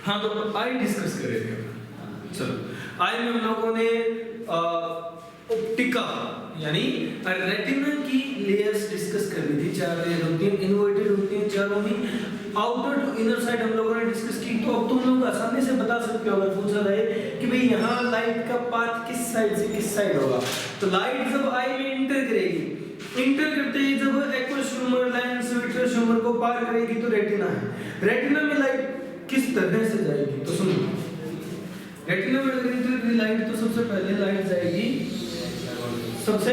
हाँ तो I discuss कर रहे थे। चलो आई में हम लोगों ने ऑप्टिका यानी रेटिना की लेयर्स डिस्कस कर ली थी। 4 लेयर होती हैं, इन्वर्टेड होती हैं चारों में। आउटर टू इनर साइड हम लोगों ने डिस्कस की। तो अब तुम लोग आसानी से बता सकते हो अगर पूछा जाए कि भाई यहाँ लाइट का पाथ किस साइड से किस साइड होगा। तो लाइट जब आई में इंटर करेगी, इंटर करते ही जब aqueous humour lens vitreous humour को पार करेगी तो रेटिना है। रेटिना में लाइट किस तरह से जाएगी तो सुनो, रेटिना में लगने लाइट तो सबसे पहले लाइट जाएगी सबसे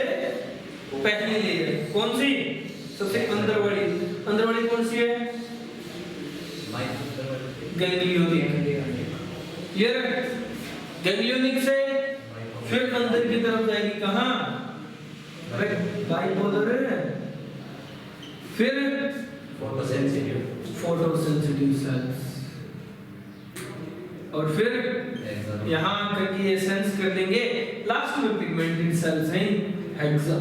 पहली लेयर कौन सी, सबसे अंदर वाली कौन सी है, गैंग्लियोनिक। क्लियर है? गैंग्लियोनिक से फिर अंदर की तरफ जाएगी कहां, बाइपोलर, फिर फोटोसेंसिटिव सेल्स, और फिर यहाँ आकर के ये सेंस कर देंगे। लास्ट में पिगमेंटेड सेल्स हैं हेक्सा।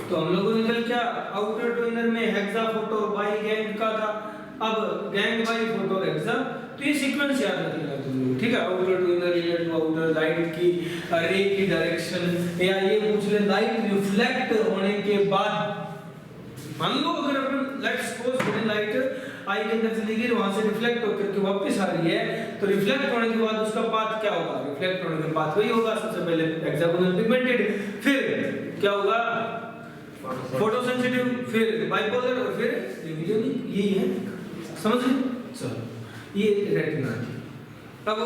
तो हम लोगों ने कल क्या आउटर टू इनर में हेक्सा फोटो बाई गैंग का था, अब गैंग बाई फोटो हेक्सा। तो ये सीक्वेंस याद रखिएगा तुम लोग, ठीक है। Outer to inner, inner to outer, light की रे की डायरेक्शन, या ये पूछ ले लाइट रिफ्लेक्ट होने के बाद, मान लो अगर अपन लेट्स सपोज लाइट आई के अंदर चली गई, वहां से रिफ्लेक्ट होकर के वापस आ रही है, तो रिफ्लेक्ट होने के बाद उसका पाथ क्या होगा, रिफ्लेक्ट होने के पाथ वही होगा सबसे पहले हेक्सागोनल पिगमेंटेड, फिर क्या होगा फोटोसेंसिटिव, फिर बाइपोलर, और फिर गैंग्लियोनिक। यही है, समझ गए? चलो ये रेटिना थी। अब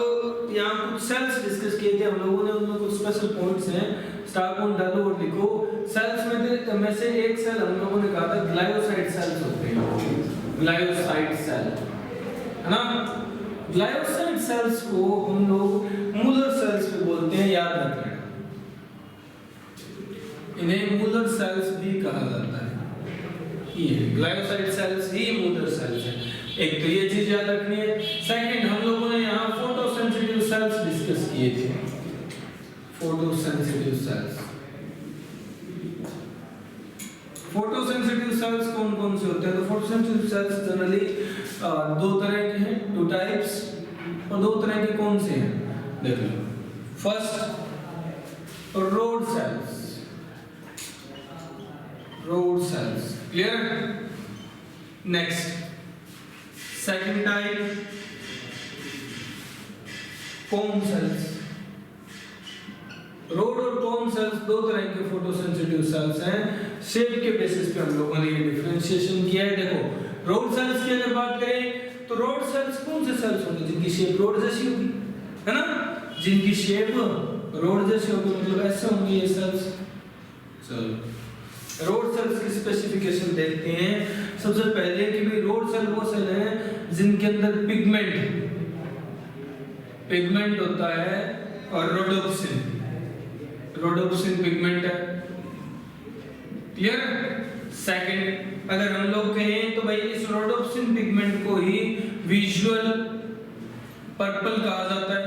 यहाँ कुछ सेल्स डिस्कस किए थे हम लोगों ने, उनमें कुछ स्पेशल पॉइंट्स हैं। स्टार पॉइंट डालो और लिखो। सेल्स में से एक सेल हम लोगों ने कहा था ग्लायोसाइट सेल्स होते हैं, ग्लायोसाइट सेल है ना। ग्लायोसाइट सेल्स को हम लोग मूलर सेल्स भी बोलते हैं, याद रखना। इन्हें मूलर सेल्स भी कहा जाता है। ये ग्लायोसाइट सेल्स ही मूलर सेल्स हैं। एक तो ये चीज याद रखनी है। सेकंड, हम लोगों ने यहाँ फोटोसेंसिटिव सेल्स डिस्कस किए थे। फोटोसेंसिटिव सेल्स, फोटोसेंसिटिव सेल्स कौन कौन से होते हैं? तो फोटोसेंसिटिव सेल्स जनरली 2 तरह के हैं, 2 टाइप्स। और 2 तरह के कौन से हैं देख लो। First rod cells, rod cells, clear. Next second type cone cells. Rod और कोन सेल्स 2 तरह के फोटोसेंसिटिव सेल्स हैं। शेप के बेसिस पे हम लोगों ने ये डिफरेंशिएशन किया है। देखो रोड सेल्स की अगर बात करें तो रोड सेल्स कौन से सेल्स होंगे जिनकी शेप रोड जैसी होगी, है ना। जिनकी शेप रोड जैसी होगी मतलब ऐसे होंगे ये सेल्स। चलो रोड सेल्स की स्पेसिफिकेशन देखते हैं। सबसे पहले कि भाई रोड सेल वो सेल है जिनके अंदर पिगमेंट होता है और रोडोप्सिन पिगमेंट है। क्लियर। सेकंड, अगर हम लोग कहें तो भाई इस रोडोप्सिन पिगमेंट को ही विजुअल पर्पल कहा जाता है,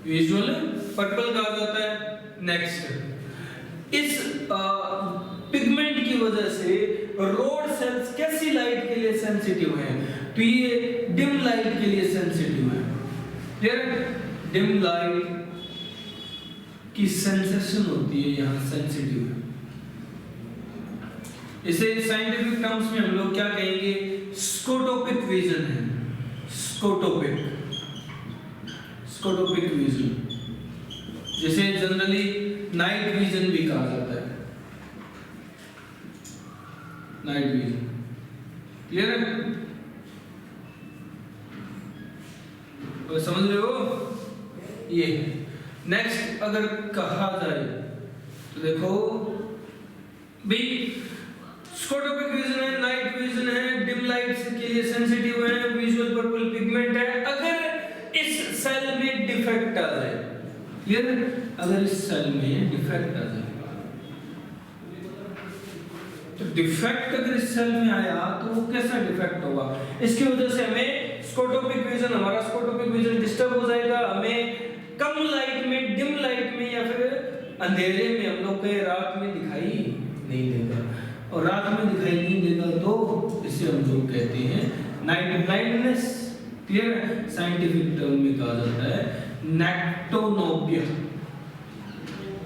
विजुअल पर्पल कहा जाता है। नेक्स्ट, इस पिगमेंट की वजह से रोड सेल्स कैसी लाइट के लिए सेंसिटिव हैं? तो ये डिम लाइट के लिए सेंसिटिव है। क्लियर। डिम लाइट की सेंसेशन होती है यहाँ सेंसिटिव है। इसे साइंटिफिक टर्म्स में हम लोग क्या कहेंगे? स्कोटोपिक विजन है। स्कोटोपिक विजन, जिसे जनरली नाइट विजन भी कहा जाता है। नाइट विजन, क्लियर है? तो समझ रहे हो ये। नेक्स्ट अगर कहा जाए तो देखो भी स्कोटोपिक विजन है, नाइट विजन है, डिम लाइट के लिए सेंसिटिव है, विजुअल पर्पल पिगमेंट है। अगर इस सेल में डिफेक्ट आ जाए, क्लियर है? अगर इस सेल में डिफेक्ट आ जाए तो डिफेक्ट अगर इस सेल में आया तो वो कैसा डिफेक्ट होगा? इसकी वजह से हमें स्कोटोपिक विजन, हमारा स्कोटोपिक विजन डिस्टर्ब हो जाएगा। हमें कम लाइट में, डिम लाइट में या फिर अंधेरे में हम लोग के रात में दिखाई नहीं देगा। और रात में दिखाई नहीं देगा तो इसे हम लोग कहते हैं नाइट ब्लाइंडनेस। क्लियर है? साइंटिफिक टर्म में कहा जाता है नेक्टोनोपिया।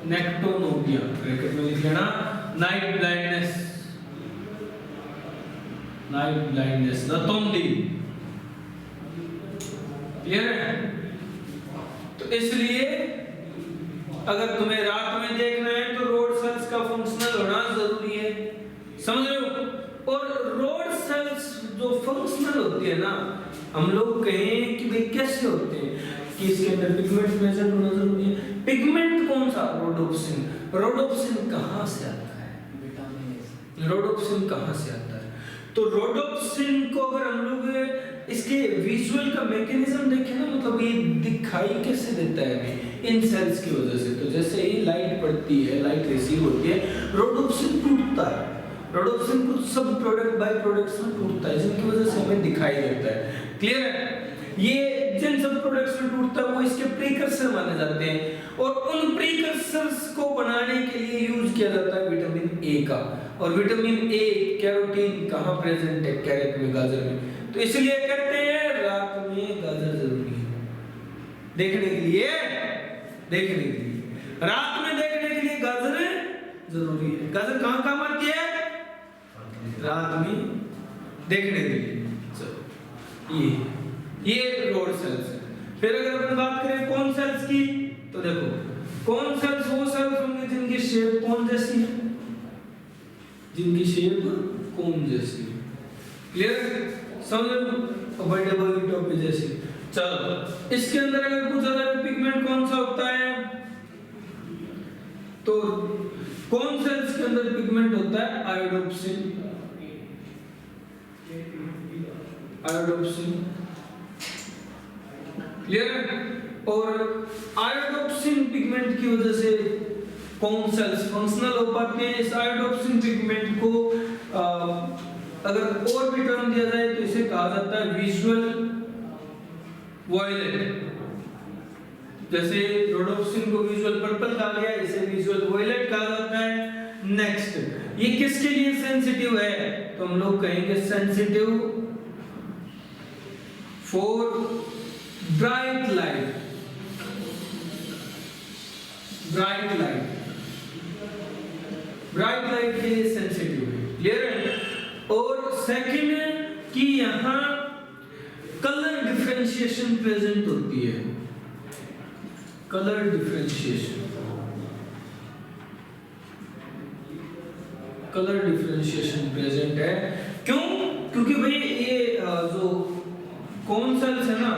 नेक्टोनोपिया ब्रैकेट में लिख लेना, नाइट ब्लाइंडनेस, नाइट ब्लाइंडनेस, रतौंधी। क्लियर है? तो इसलिए अगर तुम्हें रात में देखना है तो रोड सेल्स का फंक्शनल होना जरूरी है, समझ रहे हो? और रोड सेल्स जो फंक्शनल होती है ना, हम लोग कहें कि भाई कैसे होते हैं कि इसके अंदर पिगमेंट प्रेजेंट होना जरूरी है। पिगमेंट कौन सा? रोडोप्सिन। रोडोप्सिन कहां से आता है? रोडोप्सिन कहां से आता है? तो रोडोप्सिन को अगर हम लोग इसके विजुअल का मैकेनिज्म देखें ना, मतलब ये दिखाई कैसे देता है हमें इन सेल्स की वजह से। तो जैसे ही लाइट पड़ती है, लाइट रिसीव होती है, रोडोप्सिन टूटता है। रोडोप्सिन कुछ सब प्रोडक्ट बाय प्रोडक्ट्स में टूटता है, जिनकी वजह से हमें दिखाई देता है। क्लियर है? ये जिन सब प्रोडक्ट्स में टूटता है वो इसके प्रीकर्सर माने जाते हैं, और उन प्रीकर्सर्स को बनाने के लिए यूज किया जाता है विटामिन ए का। और विटामिन ए, कैरोटीन कहाँ प्रेजेंट है? कैरेट में, गाजर में। तो इसलिए कहते हैं रात में गाजर जरूरी है देखने के लिए, देखने के लिए रात में देखने के लिए गाजर जरूरी है। गाजर कहाँ काम आती है? रात में देखने के लिए। चलो ये रोड सेल्स है। फिर अगर अपन बात करें कौन सेल्स की, तो देखो कौन सेल्स वो सेल्स होंगे जिनकी शेप कौन जैसी है, जिनकी शेप कौन जैसी है। क्लियर? समझो? बर्थडे बॉय टॉपिक जैसी। चलो इसके अंदर अगर पूछा जाए पिगमेंट कौन सा होता है, तो कौन सेल्स के अंदर पिगमेंट होता है? आयोडोप्सिन। आयोडोप्सिन। क्लियर? और आयोडोप्सिन पिगमेंट की वजह से कौन सेल्स फंक्शनल हो पाते हैं? इस आयोडोप्सिन पिगमेंट को अगर और भी टर्म दिया जाए तो इसे कहा जाता है विजुअल वॉयलेट। जैसे रोडोप्सिन को विजुअल पर्पल कहा गया, इसे विजुअल वॉयलेट कहा जाता है। नेक्स्ट, ये किसके लिए सेंसिटिव है? तो हम लोग कहेंगे sensitive for bright light. Bright light, bright light के लिए सेंसिटिव है। क्लियर है? और सेकंड कि यहां कलर डिफरेंशिएशन प्रेजेंट होती है। Colour differentiation, colour differentiation present है। क्यों? क्योंकि भाई ये जो कौन सेल्स है ना,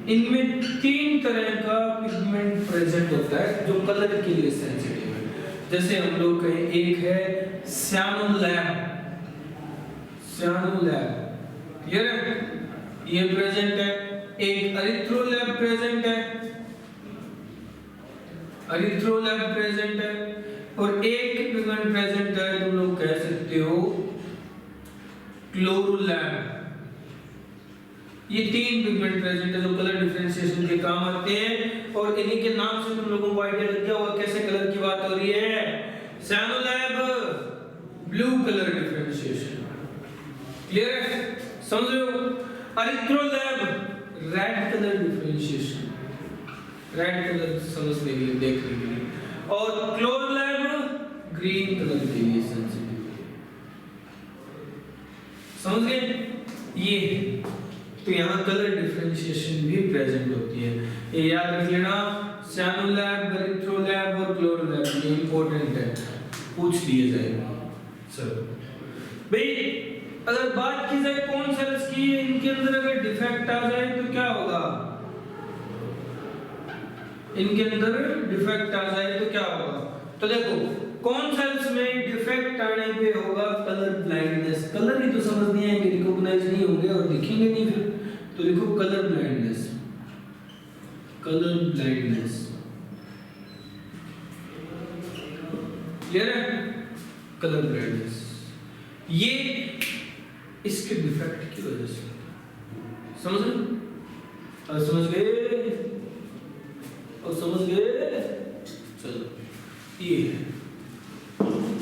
इनमें 3 तरह का पिगमेंट प्रेजेंट होता है जो कलर के लिए सेंसिटिव है। जैसे हम लोग कहें, एक है सियानोलैब। सियानोलैब क्लियर है? ये प्रेजेंट है। एक एरिथ्रोलैब प्रेजेंट है, एरिथ्रोलैब प्रेजेंट है। और एक पिगमेंट प्रेजेंट है, तुम लोग कह सकते हो क्लोरोलैब। ये 3 पिगमेंट प्रेजेंट है जो कलर डिफरेंशिएशन के काम आते हैं। और इन्हीं के नाम से तुम लोगों को आइडिया लग गया होगा कैसे कलर की बात हो रही है। Cyanolabe blue colour differentiation. Clear है? समझ रहे हो? Erythrolabe red colour differentiation, red colour समझने के लिए, देखने के लिए। और क्लोरोलैब ग्रीन कलर के लिए सेंसिटिव। समझ गए? ये तो यहाँ कलर डिफरेंशिएशन भी प्रेजेंट होती है, ये याद रख लेना। सियानोलैब, एरिथ्रोलैब और क्लोरोलैब ये इंपॉर्टेंट है, पूछ लिए जाएगा। चलो भाई, अगर बात की जाए कौन सेल्स की, इनके अंदर अगर डिफेक्ट आ जाए तो क्या होगा? इनके अंदर डिफेक्ट आ जाए तो क्या होगा? तो देखो कौन सेल्स में डिफेक्ट आने पे होगा कलर ब्लाइंडनेस। कलर ही तो समझ नहीं आएंगे, रिकॉग्नाइज नहीं होंगे और दिखेंगे नहीं फिर। तो लिखो colour blindness, colour blindness. Clear है? कलर ब्लाइंडनेस ये इसके डिफेक्ट की वजह से। समझ रहे? समझ गए? और समझ गए? चलो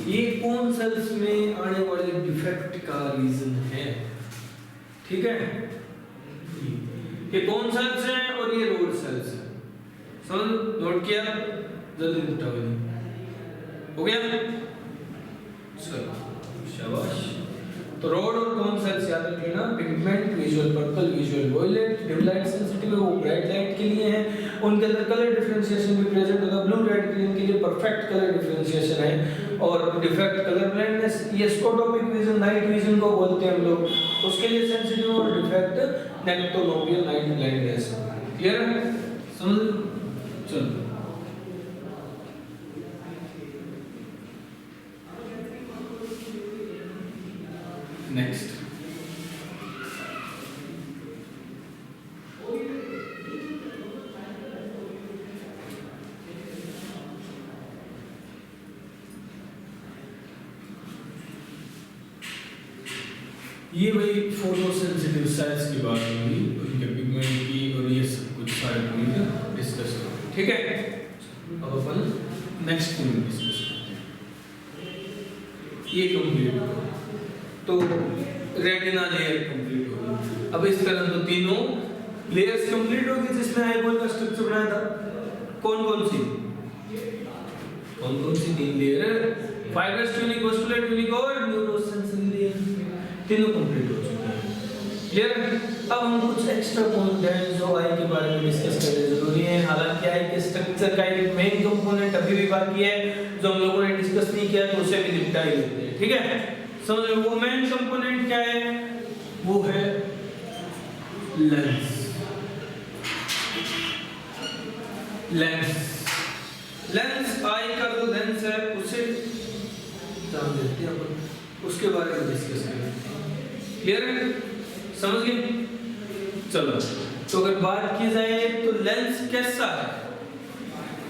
ये कौन सेल्स में आने वाले डिफेक्ट का रीजन है। ठीक है? ये कौन सेल्स हैं और ये रोड सेल्स हैं। समझ नोट किया, जल्दी उठाओ हो गया, चलो शाबाश। तो रोड और कौन सेल्स याद रख लेना, pigment visual purple visual violet, dim light sensitive है वो ब्राइट लाइट के लिए है, उनके अंदर कलर डिफरेंशिएशन भी प्रेजेंट होगा, ब्लू रेड ग्रीन के लिए परफेक्ट कलर डिफरेंशिएशन है, और डिफेक्ट कलर ब्लाइंडनेस ये स्कोटोपिक विजन नाइट विजन को बोलते हैं हम लोग, उसके लिए सेंसिटिव, और defect nyctalopia night blindness. Clear है, समझ चलो नेक्स्ट। ये भाई फोटो सेंसिटिव सेल्स की बात होगी, उनके पिगमेंट की और ये सब कुछ सारे पॉइंट डिस्कस करेंगे, ठीक है। अब अपन नेक्स्ट पॉइंट डिस्कस करते हैं, ये कंप्लीट तो रेटिना लेयर कंप्लीट होगी। अब इस तरह तो तीनों लेयर्स कंप्लीट होगी जिसमें आईबॉल का स्ट्रक्चर बनाया था। कौन कौन सी तीन layer, fibrous tunic, vascular tunic और न्यूरोसेंसरी लेयर, तीनों कंप्लीट हो चुके हैं। क्लियर। अब हम कुछ एक्स्ट्रा पॉइंट हैं जो आई के बारे में डिस्कस करने जरूरी है। हालांकि आई के स्ट्रक्चर का एक मेन कंपोनेंट अभी भी बाकी है जो हम लोगों ने डिस्कस नहीं किया, तो उसे भी निपटा ही लेते हैं, ठीक है। समझ लो वो मेन कंपोनेंट क्या है, वो है लेंस। लेंस आई का जो लेंस है उसे जान देते हैं अपन, उसके बारे में डिस्कस करेंगे। क्लियर है, समझ गए। चलो तो अगर बात की जाए तो लेंस कैसा है,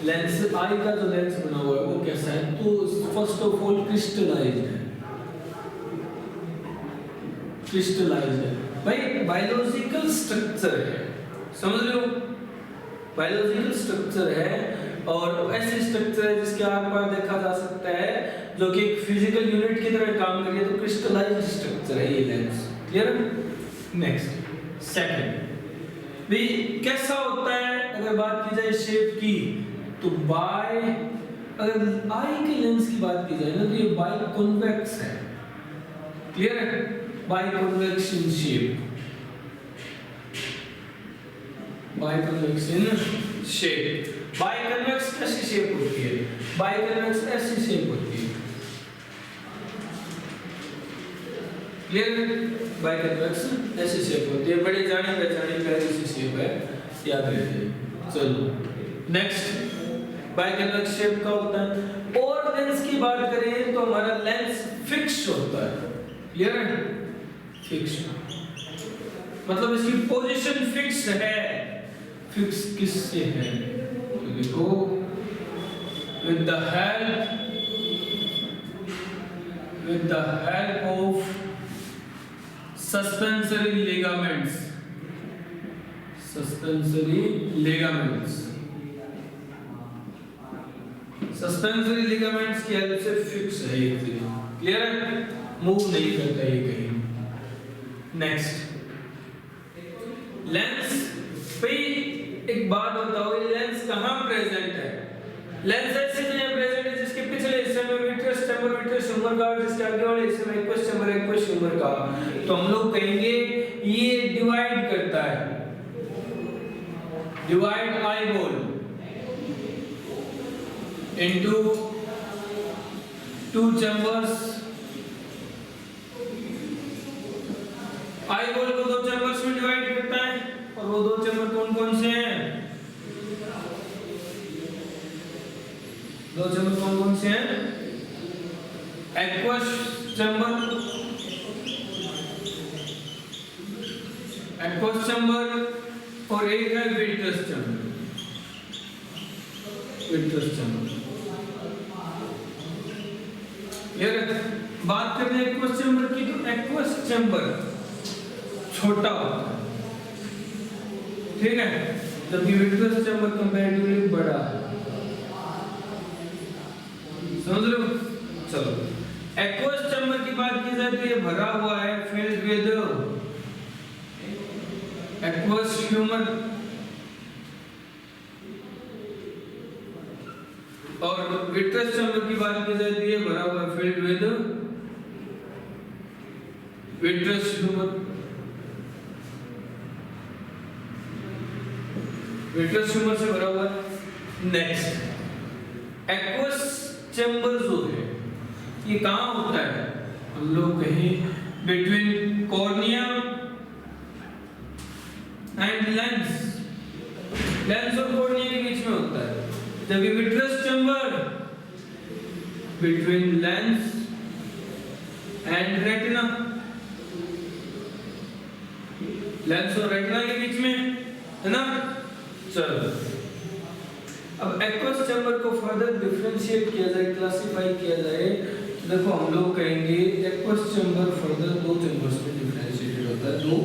लेंस आई का जो लेंस बना हुआ है वो कैसा है, तो फर्स्ट ऑफ ऑल क्रिस्टलाइज्ड है। क्रिस्टलाइज्ड है भाई, बायोलॉजिकल स्ट्रक्चर है, समझ लो बायोलॉजिकल स्ट्रक्चर है, और ऐसे स्ट्रक्चर है जिसके आकार देखा जा सकता है जो कि एक फिजिकल यूनिट की तरह काम करिए, तो क्रिस्टलाइज्ड स्ट्रक्चर है ये लेंस। क्लियर। नेक्स्ट सेकंड भी कैसा होता है, अगर बात की जाए शेप की तो अगर आई के लेंस की बात की जाए ना तो ये बाई कॉन्वेक्स है। क्लियर है, by convex in shape, by convex in shape. By convex कैसी शेप होती है, बाई कॉन्वेक्स ऐसी शेप होती है। क्लियर, बाई कॉन्वेक्स ऐसी शेप होती है, बड़ी जानी पहचानी प्यारी सी शेप है, याद रखिए। चलो नेक्स्ट, बाई कॉन्वेक्स शेप का होता है। और लेंस की बात करें तो हमारा लेंस फिक्स होता है। क्लियर है, फिक्स मतलब इसकी पोजीशन फिक्स है। फिक्स किससे है, तो देखो with the help of suspensory ligaments, suspensory ligaments की हेल्प से फिक्स है ये। क्लियर है, मूव नहीं करता ये कहीं। नेक्स्ट लेंस पे एक बात बताओ, ये लेंस कहाँ प्रेजेंट है। लेंस ऐसे जगह प्रेजेंट है जिसके पिछले हिस्से में विट्रस चैम्बर, विट्रस ह्यूमर का, और जिसके आगे वाले हिस्से में एक्वस चैम्बर, एक्वस ह्यूमर का। तो हम लोग कहेंगे ये डिवाइड करता है, divide eyeball into two chambers. Eyeball को दो चैम्बर्स में डिवाइड करता है, और वो दो चैम्बर कौन कौन से हैं, दो चैम्बर कौन कौन से हैं, एक्वस चैम्बर, एक्वस चैम्बर, और एक है विट्रस चैम्बर, विट्रस चैम्बर। यार बात करते हैं एक्वस चैम्बर की, तो एक्वस चैम्बर छोटा होता है, ठीक है, जबकि विट्रस चैम्बर कंपैरेटिवली बड़ा है। समझ लो। चलो एक्वस चैम्बर की बात की जाए तो ये भरा हुआ है फिल्ड विद एक्वस ह्यूमर और विट्रस चैम्बर की बात की जाए तो ये भरा हुआ है filled with vitreous humour. Vitreous humour से भरा हुआ है। नेक्स्ट एक्वस चैम्बर जो है ये कहाँ होता है? हम लोग कहें between cornea and lens, lens और कॉर्निया के बीच में होता है। जबकि vitreous chamber between lens and retina, lens और रेटिना के बीच में है ना। चलो अब एक्वस चैम्बर को फर्दर डिफरेंशिएट किया जाए, क्लासिफाई किया जाए, देखो हम लोग कहेंगे एक्वस चैम्बर फर्दर दो चैम्बर्स में डिफरेंशिएटेड होता है, दो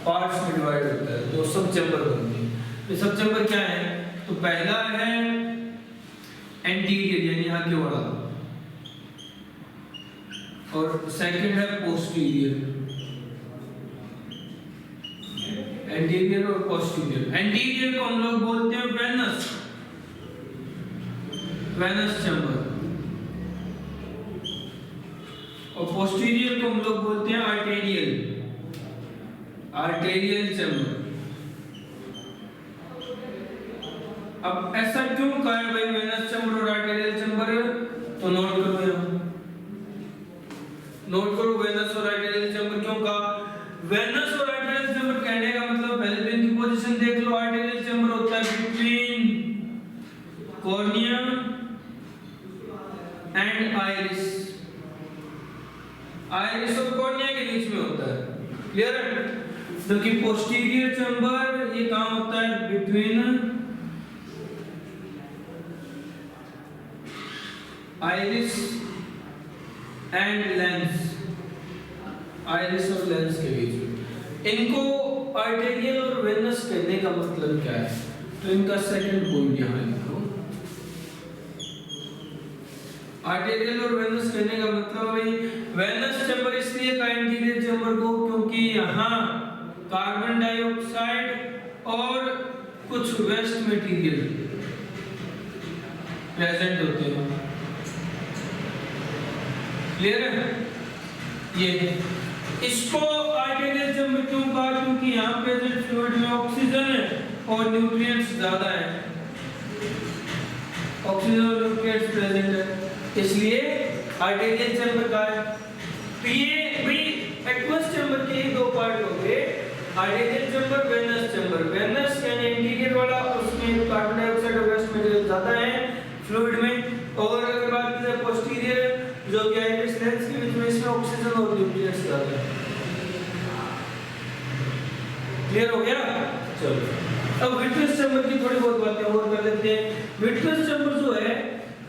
पार्ट्स में डिवाइड होता है, दो सब चैम्बर बनते हैं। ये सब चैम्बर क्या है? तो पहला है एंटीरियर यानी आगे वाला, और सेकंड है पोस्टीरियर। एंटीरियर और पोस्टीरियर। एंटीरियर को हम लोग बोलते हैं वेनस, वेनस चैम्बर, और पोस्टीरियर को हम लोग बोलते हैं आर्टेरियल, आर्टेरियल चैम्बर। अब ऐसा क्यों कहा है भाई वेनस चैम्बर और आर्टेरियल चैम्बर? तो नोट करो यहाँ, नोट करो वेनस और आर्टेरियल चैम्बर क्यों कहा। वेनस और आर्टेरियल चैम्बर कहने का मतलब पहले तो इनकी पोजीशन देख लो। आर्टेरियल चैम्बर होता है between cornea and iris, iris और कॉर्निया के बीच में होता है, क्लियर है। जबकि पोस्टीरियर चैम्बर ये कहां होता है? Between iris and lens, iris और लेंस के बीच में। इनको आर्टेरियल और वेनस कहने का मतलब क्या है? तो इनका सेकंड पॉइंट यहां लिखो। आर्टेरियल और वेनस कहने का मतलब भाई वेनस चैम्बर इसलिए कहा एंटीरियर चैम्बर को क्योंकि यहाँ कार्बन डाइऑक्साइड और कुछ वेस्ट मटेरियल प्रेजेंट होते हैं, क्लियर है। ये इसको आर्टेरियल चैम्बर क्यों कहा? क्योंकि यहाँ प्रेजेंट फ्लूइड में ऑक्सीजन है और न्यूट्रिएंट्स ज्यादा है, ऑक्सीजन और न्यूट्रिएंट्स प्रेजेंट है, इसलिए आर्टेरियल चैम्बर का है। तो ये भी एक्वस चैम्बर के ही दो पार्ट हो गए, arterial chamber, venous chamber. Venous यानी इंटीरियर वाला, उसमें कार्बन डाइऑक्साइड और वेस्ट मटेरियल ज्यादा है फ्लूइड में, और अगर बात की जाए पोस्टीरियर जो कि आइरिस लेंस के बीच में, इसमें ऑक्सीजन और न्यूट्रिएंट्स ज्यादा है। क्लियर हो गया? चलो अब विट्रस चैम्बर की थोड़ी बहुत बातें और कर लेते हैं। विट्रस चैम्बर जो है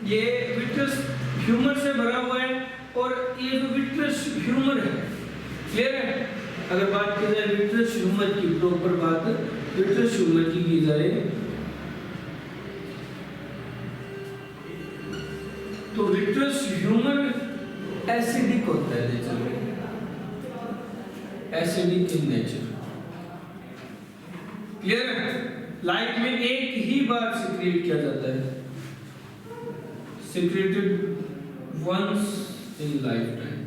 ये विट्रस ह्यूमर से भरा हुआ है, और ये जो विट्रस ह्यूमर है, क्लियर है। अगर बात की जाए विट्रस ह्यूमर की, प्रॉपर बात विट्रस ह्यूमर की जाए तो विट्रस ह्यूमर एसिडिक होता है नेचर में, एसिडिक इन नेचर, क्लियर है। लाइफ में एक ही बार सिक्रीट किया जाता है, secreted once in lifetime।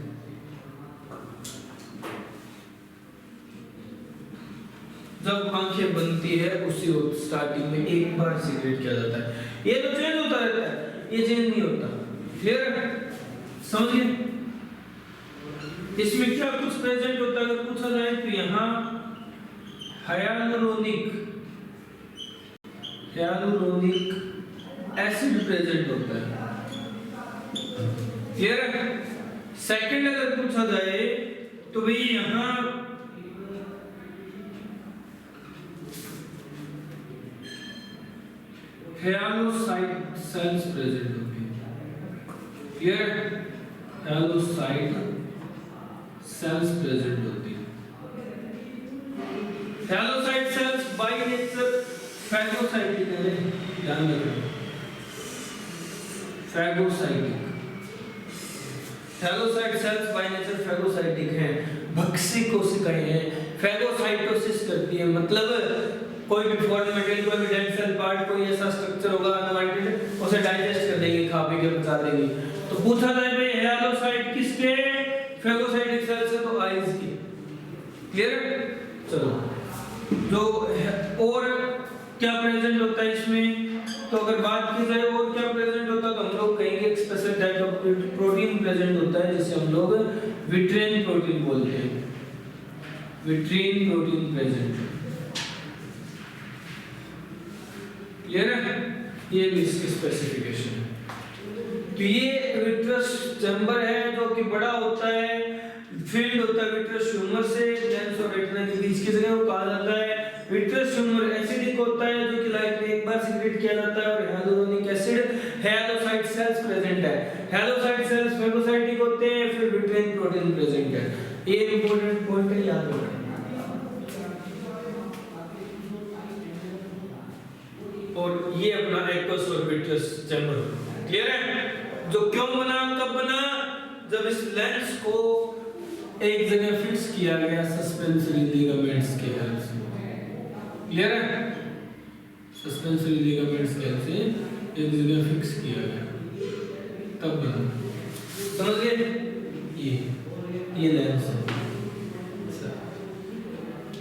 जब आंखें बनती है उसी वक्त स्टार्टिंग में एक बार सिक्रेट किया जाता है, ये तो चेंज होता रहता है, ये चेंज नहीं होता, क्लियर है, समझिए। इसमें क्या कुछ प्रेजेंट होता है अगर पूछा जाए तो यहाँ हाइलुरोनिक एसिड प्रेजेंट होता है, क्लियर है। सेकंड अगर पूछा जाए तो भाई यहां हेलोसाइट सेल्स प्रेजेंट होते हैं, क्लियर। हेलोसाइट सेल्स प्रेजेंट होती है। Hyalocyte cells by nature phagocytic है, ध्यान रखना, phagocytic. Hyalocyte cells by nature phagocytic हैं, भक्षी कोशिकाएं हैं। फैगोसाइटोसिस करती है, मतलब कोई भी फॉरेन मटेरियल, कोई भी डेड सेल पार्ट, कोई ऐसा स्ट्रक्चर होगा अनवांटेड, उसे डाइजेस्ट कर देंगे, खा पी के पचा देंगे। तो पूछा जाए भाई हेलोसाइट किसके, फैगोसाइटिक सेल से, तो आइज की। क्लियर है? चलो जो और क्या प्रेजेंट होता है इसमें, तो अगर बात की जाए और क्या प्रेजेंट होता है, तो हम लोग कहेंगे एक special type of protein present होता है जिसे हम लोग विट्रिन प्रोटीन बोलते हैं, विट्रिन प्रोटीन प्रेजेंट। क्लियर है? ये भी इसकी स्पेसिफिकेशन है। तो ये विट्रस चैम्बर है जो कि बड़ा होता है, फील्ड होता है विट्रस ट्यूमर से लेंस और रेटिना के बीच की जगह को कहा जाता है। विट्रस ट्यूमर एसिडिक होता है जो कि लाइट में एक बार सीक्रेट किया जाता है, और hyaluronic एसिड हेलोसाइट सेल्स प्रेजेंट है। हेलोसाइट सेल्स फैगोसाइटिक होते हैं, फिर विट्रिन प्रोटीन प्रेजेंट है। ये इंपॉर्टेंट पॉइंट है, याद रखना। और ये अपना एक्वस और विट्रस चैम्बर। क्लियर है? जो क्यों बना, कब बना, जब इस लेंस को एक जगह फिक्स किया गया सस्पेंसरी लिगामेंट्स के हेल्प से। क्लियर है? सस्पेंसरी लिगामेंट्स के हेल्प से एक जगह फिक्स किया गया, तब बना। समझ गए? ये लेंस है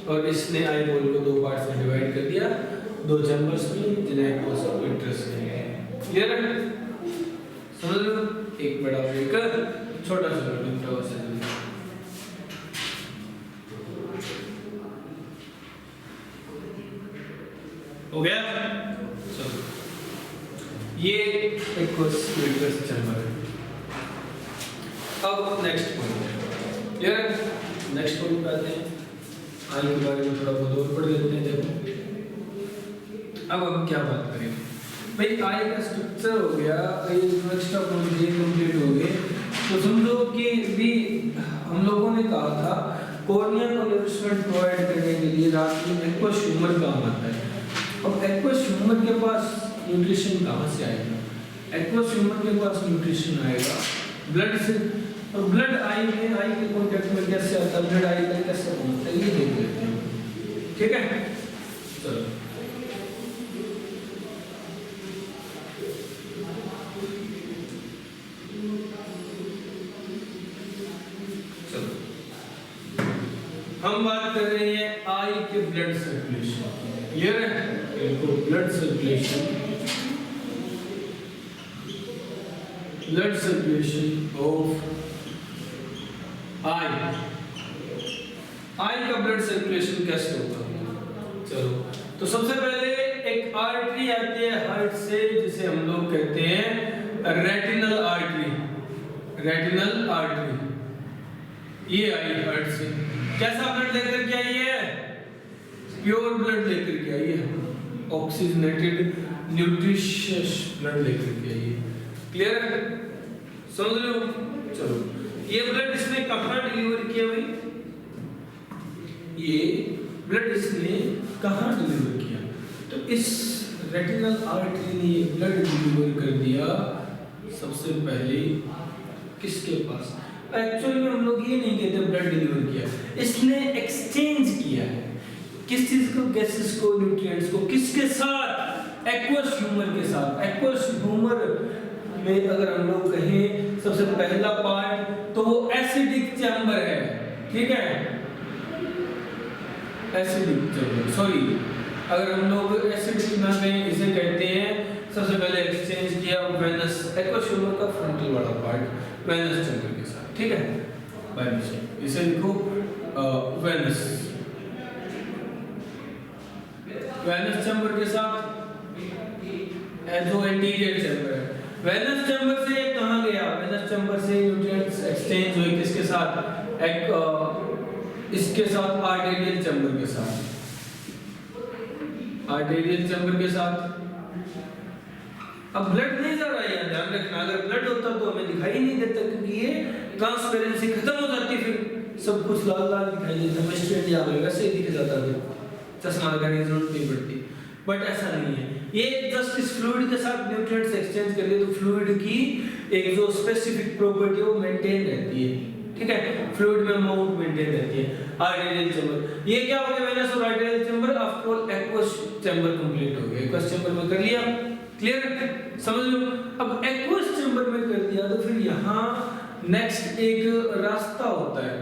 और इसने आई बॉल को दो पार्ट्स में डिवाइड कर दिया, दो चैम्बर्स में, जिन्हें एक्वस और विट्रस कहते हैं। क्लियर है? समझ लो, एक बड़ा और एक छोटा सा इंट्रावसेलुलर। हो गया? चलो, ये एक्वस विट्रस चैम्बर है। अब नेक्स्ट पॉइंट। क्लियर है? नेक्स्ट पॉइंट पे आते हैं। आई के बारे में थोड़ा बहुत और पढ़ लेते हैं। देखो अब हम क्या बात करेंगे भाई, आई का स्ट्रक्चर हो गया, ये एक्स्ट्रा पॉइंट ये कंप्लीट हो गए। तो समझो कि भी हम लोगों ने कहा था कॉर्नियल नरिशमेंट प्रोवाइड करने के लिए रात में एक्वस ह्यूमर काम आता है। अब एक्वस ह्यूमर के पास न्यूट्रिशन कहाँ से आएगा? एक्वस ह्यूमर के पास न्यूट्रिशन आएगा ब्लड से, और ब्लड आई में, आई के कांटेक्ट में कैसे आता है, ब्लड आई तक कैसे पहुंचता है, ये देख लेते हैं। ठीक है? चलो हम बात कर रहे हैं आई के ब्लड सर्कुलेशन। क्लियर है? इनको ब्लड सर्कुलेशन ऑफ आई का ब्लड सर्कुलेशन कैसे होगा? चलो, तो सबसे पहले एक आर्टरी आती है हार्ट से, जिसे हम लोग कहते हैं रेटिनल आर्टरी। रेटिनल आर्टरी ये आई हार्ट से। कैसा ब्लड लेकर के आई है? प्योर ब्लड लेकर के आई है, ऑक्सीजनेटेड न्यूट्रिशियस ब्लड लेकर के आई है। क्लियर है? समझ लो। चलो, ये ब्लड इसने कहाँ डिलीवर किया भाई? ये ब्लड इसने कहाँ डिलीवर किया? तो इस रेटिनल आर्टरी ने ये ब्लड डिलीवर कर दिया सबसे पहले किसके पास? एक्चुअली में हम लोग ये नहीं कहते ब्लड डिलीवर किया, इसने एक्सचेंज किया है। किस चीज को? गैसेस को, न्यूट्रिएंट्स को। किसके साथ? एक्वस ह्यूमर के साथ। एक्वस ह्यूमर में अगर हम लोग कहें सबसे पहला पार्ट, तो वो एसिडिक चैम्बर है। ठीक है? एसिडिक चैम्बर, सॉरी, अगर हम लोग एसिडिक ना कहें, इसे कहते हैं सबसे पहले एक्सचेंज किया वेनस, एक्वस ह्यूमर का फ्रंटल वाला पार्ट वेनस चैम्बर के साथ। ठीक है? वेनस, इसे लिखो वेनस, वेनस चैम्बर के साथ जो एंटीरियर चैम्बर है। वेनस चैम्बर से कहां गया? वेनस चैम्बर से न्यूट्रिएंट्स एक्सचेंज हुए किसके साथ? इसके साथ, आर्टेरियल चैम्बर के साथ। आर्टेरियल चैम्बर के साथ अब ब्लड नहीं जा रहा है, ध्यान रखना। अगर ब्लड होता तो हमें दिखाई नहीं देता, क्योंकि ये ट्रांसपेरेंसी खत्म हो जाती, फिर सब कुछ लाल लाल दिखाई देता, मिस्टर इंडिया में वैसे ही दिख जाता है, चश्मा लगाने की जरूरत नहीं पड़ती। बट ऐसा नहीं है, ये जस्ट इस फ्लूइड के साथ न्यूट्रिएंट्स एक्सचेंज कर लिए, तो फ्लूइड की एक जो स्पेसिफिक प्रॉपर्टी वो मेंटेन रहती है। ठीक है? फ्लूइड में अमाउंट मेंटेन रहती है। Arterial chamber. ये क्या हो गया वेनस और arterial chamber, after all aqueous chamber complete हो गया। एक्वस चैम्बर में कर लिया, क्लियर, समझ लो। अब एक्वस चैम्बर में कर दिया तो फिर यहाँ नेक्स्ट एक रास्ता होता है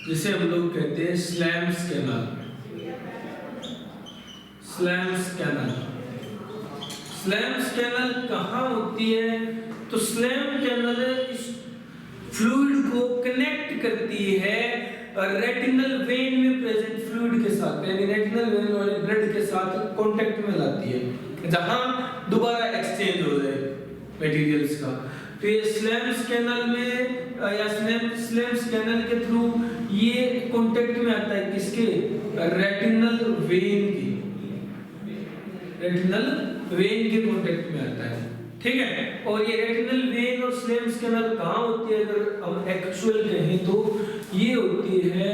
जिसे हम लोग कहते हैं slams canal. Slams canal, slams canal कहाँ होती है? तो स्लैम कैनाल इस फ्लूइड को कनेक्ट करती है रेटिनल वेन में प्रेजेंट फ्लूइड के साथ, यानी रेटिनल वेन वाले ब्लड के साथ कांटेक्ट में लाती है, जहां दोबारा एक्सचेंज हो जाए मटेरियल्स का। तो ये स्लैम्स कैनाल में या स्लैम्स कैनाल के थ्रू ये कांटेक्ट में आता है किसके? रेटिनल वेन की, रेटिनल वेन के कांटेक्ट में आता है, ठीक है। और ये रेटिनल वेन और स्लैम्स कैनाल कहाँ होती है अगर हम एक्चुअल कहें तो ये होती है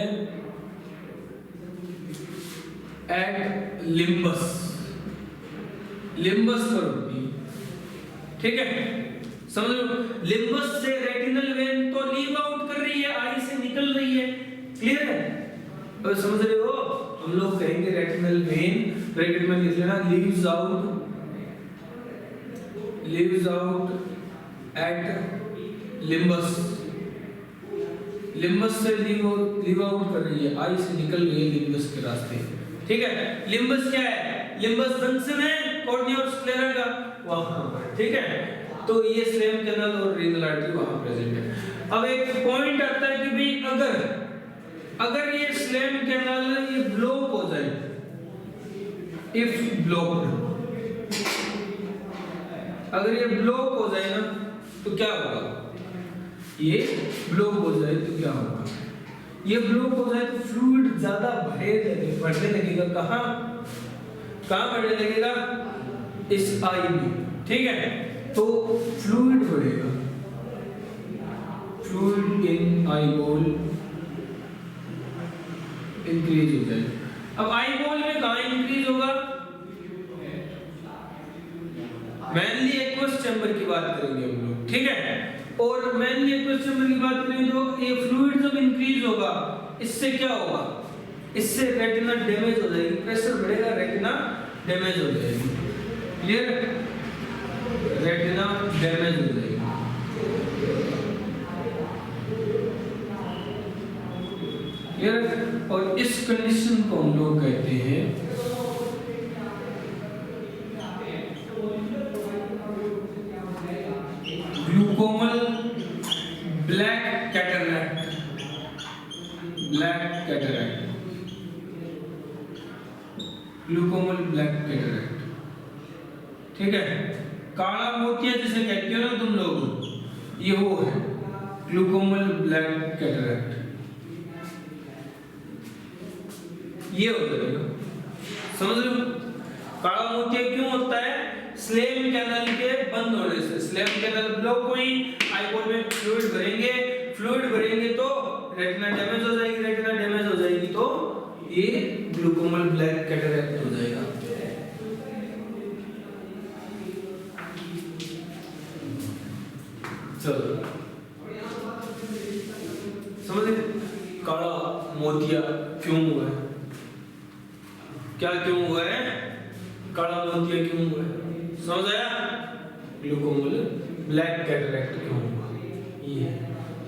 एट लिम्बस, लिम्बस पर होती है, ठीक है, समझ लो। लिम्बस से रेटिनल वेन तो लीव आउट कर रही है, आई से निकल रही है, क्लियर है? अब समझ रहे हो? हम लोग कहेंगे रेटिनल वेन, ब्रैकेट में लिख लेना leaves out at limbus, limbus से लीव आउट कर रही है, आई से निकल रही है लिम्बस के रास्ते, ठीक है। लिम्बस क्या है? लिम्बस जंक्शन है कॉर्निया और स्क्लेरा का, वहां पर, ठीक है। तो ये स्लैम कैनाल और रीनल आर्टरी वहां प्रेजेंट है। अब एक पॉइंट आता है कि भाई अगर ये स्लैम कैनाल ये ब्लॉक हो जाए, इफ ब्लॉक्ड, अगर ये ब्लॉक हो जाए ना तो क्या होगा? ये ब्लॉक हो जाए तो क्या होगा? ये ब्लॉक हो जाए तो फ्लूइड ज्यादा बढ़ने लगेगा, कहाँ बढ़ने लगेगा? इस आई में, ठीक है। तो फ्लूइड बढ़ेगा, fluid in eye ball increase हो जाएगा। अब आई बॉल में कहाँ इंक्रीज होगा? मेनली एक्वस चैम्बर की बात करेंगे हम लोग, ठीक है। और मेनली एक्वस चैम्बर की बात करेंगे तो ये फ्लूइड जब इंक्रीज होगा इससे क्या होगा? इससे रेटिना डैमेज हो जाएगी, प्रेशर बढ़ेगा, रेटिना डैमेज हो जाएगी, क्लियर? रेटिना डैमेज हो जाएगी, क्लियर? और इस कंडीशन को हम लोग कहते हैं glaucoma black cataract, black cataract, glaucoma black cataract, ठीक है। काला मोतिया जिसे कहते हो ना तुम लोग, ये वो है ग्लूकोमल ब्लैक कैटरैक्ट, ये हो जाएगा, समझ लो। काला मोतिया क्यों होता है? स्लैम कैनाल के बंद होने से, स्लैम कैनाल ब्लॉक हुई, आईबॉल में फ्लूइड भरेंगे तो रेटिना डैमेज हो जाएगी, रेटिना डैमेज हो जाएगी तो ये ग्लूकोमल ब्लैक कैटरैक्ट हो जाएगा। चलो समझे काला मोतिया क्यों हुआ है? क्या क्यों हुआ है? काला मोतिया क्यों हुआ है? समझ आया? ग्लूकोमल ब्लैक कैटरैक्ट क्यों हुआ?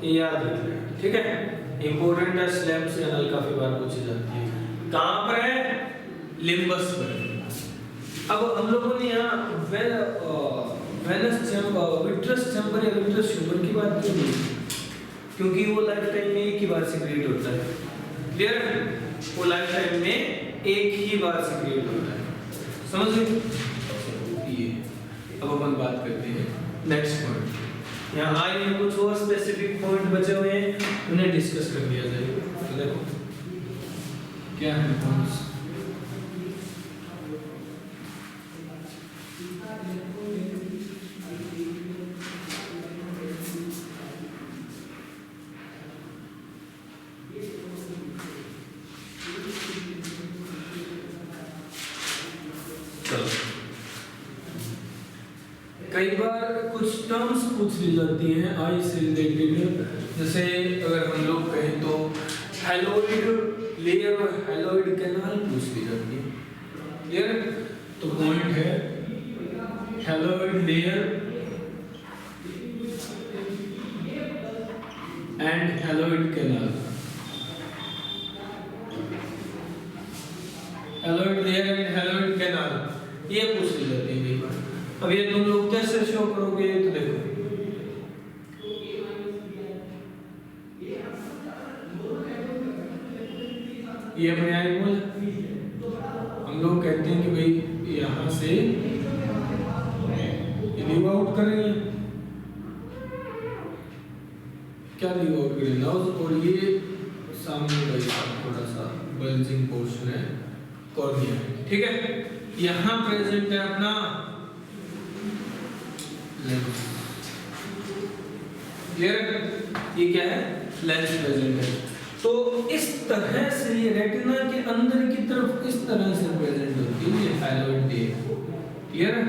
ये याद रखना, ठीक है। इंपॉर्टेंट है, स्लैम्स कैनाल काफी बार पूछी जाती है। कहां पर है? लिम्बस पर। अब हम लोगों ने यहाँ वेनस चैम्बर, विट्रस चैम्बर या विट्रस ट्यूबर की बात क्यों की? क्योंकि वो लाइफ टाइम में एक ही बार सिक्रेट होता है, क्लियर? वो लाइफ टाइम में एक ही बार सिक्रेट होता है, समझ लो। ये अब अपन बात करते हैं नेक्स्ट पॉइंट। यहाँ आगे में कुछ और स्पेसिफिक पॉइंट बचे हुए हैं, उन्हें डिस्कस कर दिया जाए। तो देखो क्या है पॉइंट्स। कई बार कुछ टर्म्स पूछ ली जाती हैं आई से रिलेटेड, जैसे अगर हम लोग कहें तो हेलोइड लेयर और हैलोइड कैनाल पूछ ली जाती है। क्लियर? तो पॉइंट है hyaloid layer and hyaloid canal. Hyaloid layer and hyaloid canal ये पूछ ली जाती है कई बार। अब ये तुम लोग कैसे शो करोगे? तो देखो ये अपने आई बोल, हम लोग कहते हैं कि भाई यहाँ से लीव आउट करेंगे, क्या लीव आउट करेंगे, और ये सामने का थोड़ा सा बल्जिंग पोर्शन है कॉर्निया, ठीक है। यहाँ प्रेजेंट है अपना लेंस। क्लियर? ये क्या है? लेंस प्रेजेंट है। तो इस तरह से ये रेटिना के अंदर की तरफ इस तरह से प्रेजेंट होती है ये हैलोइड लेयर। क्लियर है?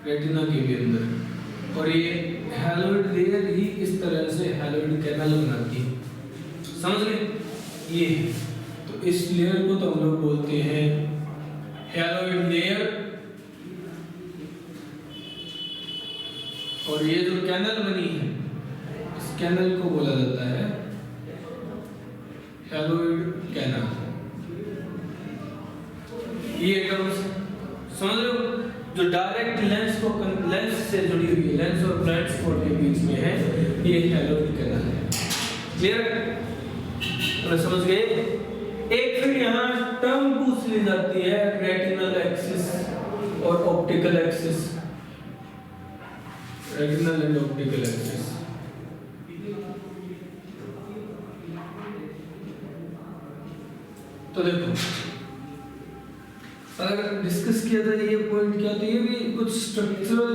रेटिना के भी अंदर, और ये हैलोइड लेयर ही इस तरह से हैलोइड कैनाल बनाती है। समझ गए? ये तो इस लेयर को तो हम लोग बोलते हैं हैलोइड लेयर, और ये जो कैनाल बनी है इस कैनाल को बोला जाता है हैलोइड कैनाल। ये टर्म्स समझ लो, जो डायरेक्ट लेंस से जुड़ी हुई है, लेंस और ब्लाइंड स्पॉट के बीच में है, ये हैलोइड कैनाल है। क्लियर? तो समझ गए? एक फिर यहाँ टर्म पूछ ली जाती है रेटिनल एक्सिस और optical axis. Retinal and optical axis, तो देखो अगर डिस्कस किया जाए ये पॉइंट क्या, तो ये भी कुछ स्ट्रक्चरल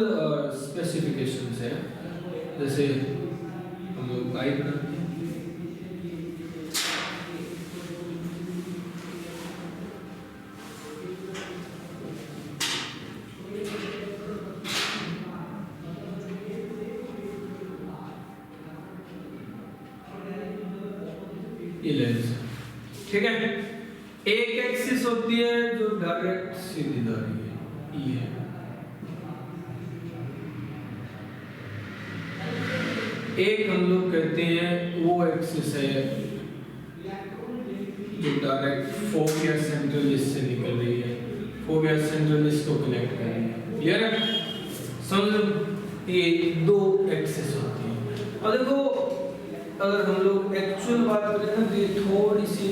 स्पेसिफिकेशंस है। जैसे हम लोग पाइप बनाते हैं, ये लेंस, ठीक है। एक एक्सिस होती है जो डायरेक्ट सीधी जा रही है, ये है। एक हम लोग कहते हैं वो एक्सिस है जो डायरेक्ट फोविया सेंट्रलिस से निकल रही है, फोविया सेंट्रलिस को कनेक्ट कर रही है। क्लियर है? समझ लो, ये दो एक्सिस होती है। और देखो अगर हम लोग एक्चुअल बात करें ना, तो ये थोड़ी सी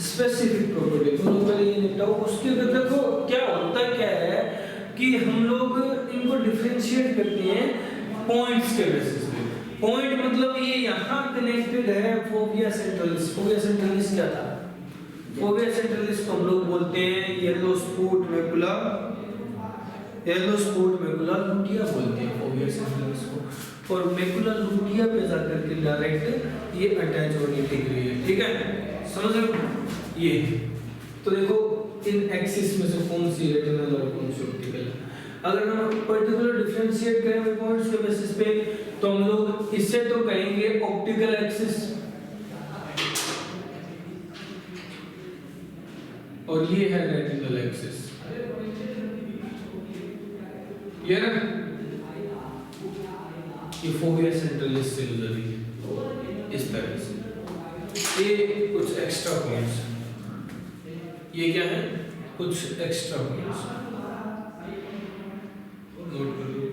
स्पेसिफिक प्रॉपर्टी तुम लोग पहले ये निपटाओ। उसके अंदर देखो क्या होता क्या है कि हम लोग इनको डिफरेंशिएट करते हैं पॉइंट्स के बेसिस पे। पॉइंट मतलब ये यहाँ कनेक्टेड है फोविया सेंट्रलिस। फोविया सेंट्रलिस क्या था? फोविया सेंट्रलिस को हम लोग बोलते हैं yellow spot macula, yellow spot macula lutea बोलते हैं फोविया सेंट्रलिस को। और मैकुला लुटिया पे जाकर के डायरेक्ट ये अटैच होने टिक रही है, ठीक है। समझ लो ये। तो देखो इन एक्सिस में से कौन सी रेटिनल और कौन सी ऑप्टिकल है। अगर हम पर्टिकुलर डिफरेंशिएट करें पॉइंट्स के बेसिस पे, तो हम लोग इससे तो कहेंगे ऑप्टिकल एक्सिस, और ये है रेटिनल एक्सिस। ये ना ये फोविया सेंट्रलिस से गुजर रही है इस तरह से। ये कुछ एक्स्ट्रा पॉइंट्स, ये क्या है? कुछ एक्स्ट्रा पॉइंट्स नोट कर लो।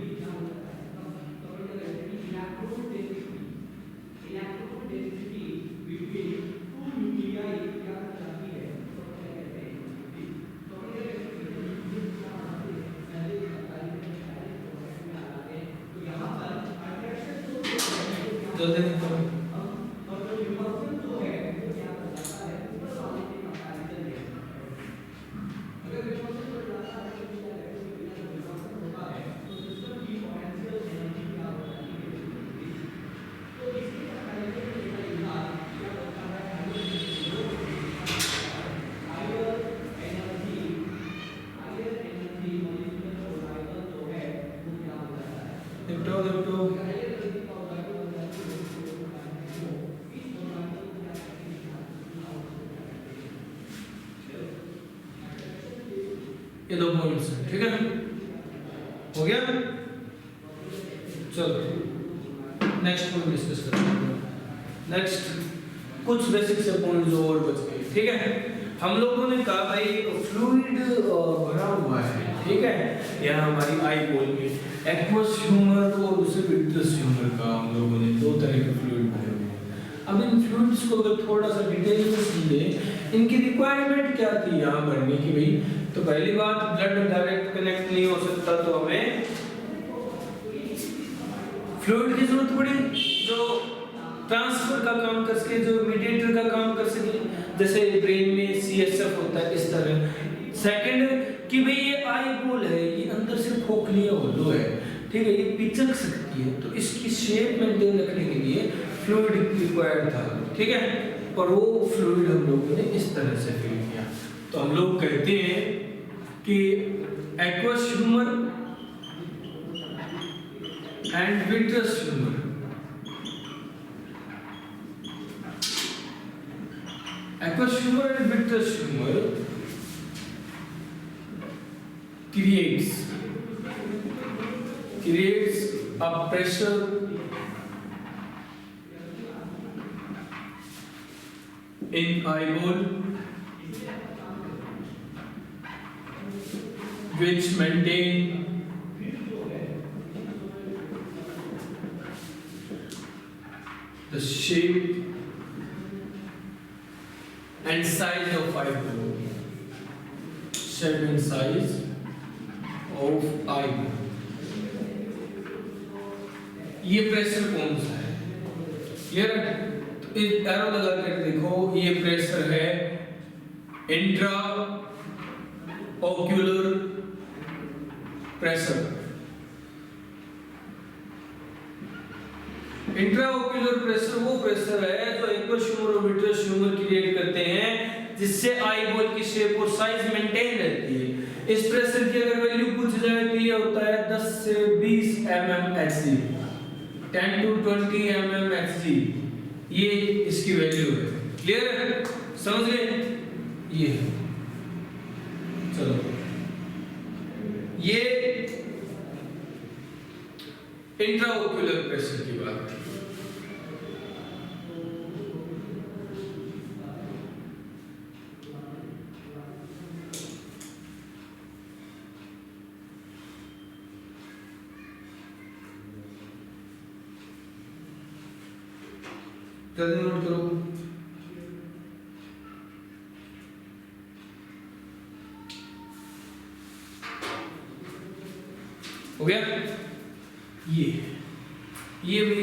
जल्दी करो। ये 2 पॉइंट्स हैं, ठीक है, हो गया। चलो नेक्स्ट पॉइंट डिस्कस करते हैं। नेक्स्ट कुछ बेसिक से पॉइंट्स और बच गए, ठीक है। हम लोगों ने कहा भाई फ्लूइड भरा हुआ है, ठीक है, यहाँ हमारी आई बॉल में एक्वस ह्यूमर और दूसरे विट्रस ह्यूमर का हम लोगों ने 2 तरह के फ्लूइड भरे हुए हैं। अब इन फ्लूइड्स को अगर थोड़ा सा डिटेल में समझे, इनकी रिक्वायरमेंट क्या थी यहाँ भरने की भाई, तो पहली बात ब्लड डायरेक्ट कनेक्ट नहीं हो सकता, तो हमें फ्लूइड की जरूरत पड़ी जो ट्रांसफर का काम कर सके, जो मीडिएटर का काम कर सके, जैसे ब्रेन में सीएसएफ होता है इस तरह। सेकंड कि भाई ये आई बॉल है, ये अंदर से खोखली होलो है, ठीक है, ये पिचक सकती है, तो इसकी शेप मेंटेन रखने के लिए फ्लूइड रिक्वायर्ड था, ठीक है, और वो फ्लूइड हम लोगों ने इस तरह से फिल किया। तो हम लोग कहते हैं कि aqueous humour and vitreous humour, aqueous humor and vitreous humor creates a pressure in eyeball which maintain the shape and size of eyeball, shape and size of eyeball। ये प्रेशर कौन सा है, क्लियर है? तो इस एरो लगा कर देखो, ये प्रेशर है intra ocular pressure. Intraocular pressure वो प्रेशर है जो एक्वस ह्यूमर और विट्रस ह्यूमर क्रिएट करते हैं, जिससे आई बॉल की शेप और साइज मेंटेन रहती है। इस प्रेशर की अगर वैल्यू पूछ जाए तो ये होता है 10 से 20 mm Hg, 10 to 20 mm Hg, ये इसकी वैल्यू है, क्लियर है, समझ गए? ये चलो, ये इंट्राओक्यूलर प्रेशर की बात थी। जल्दी नोट करो। हो गया? ये भी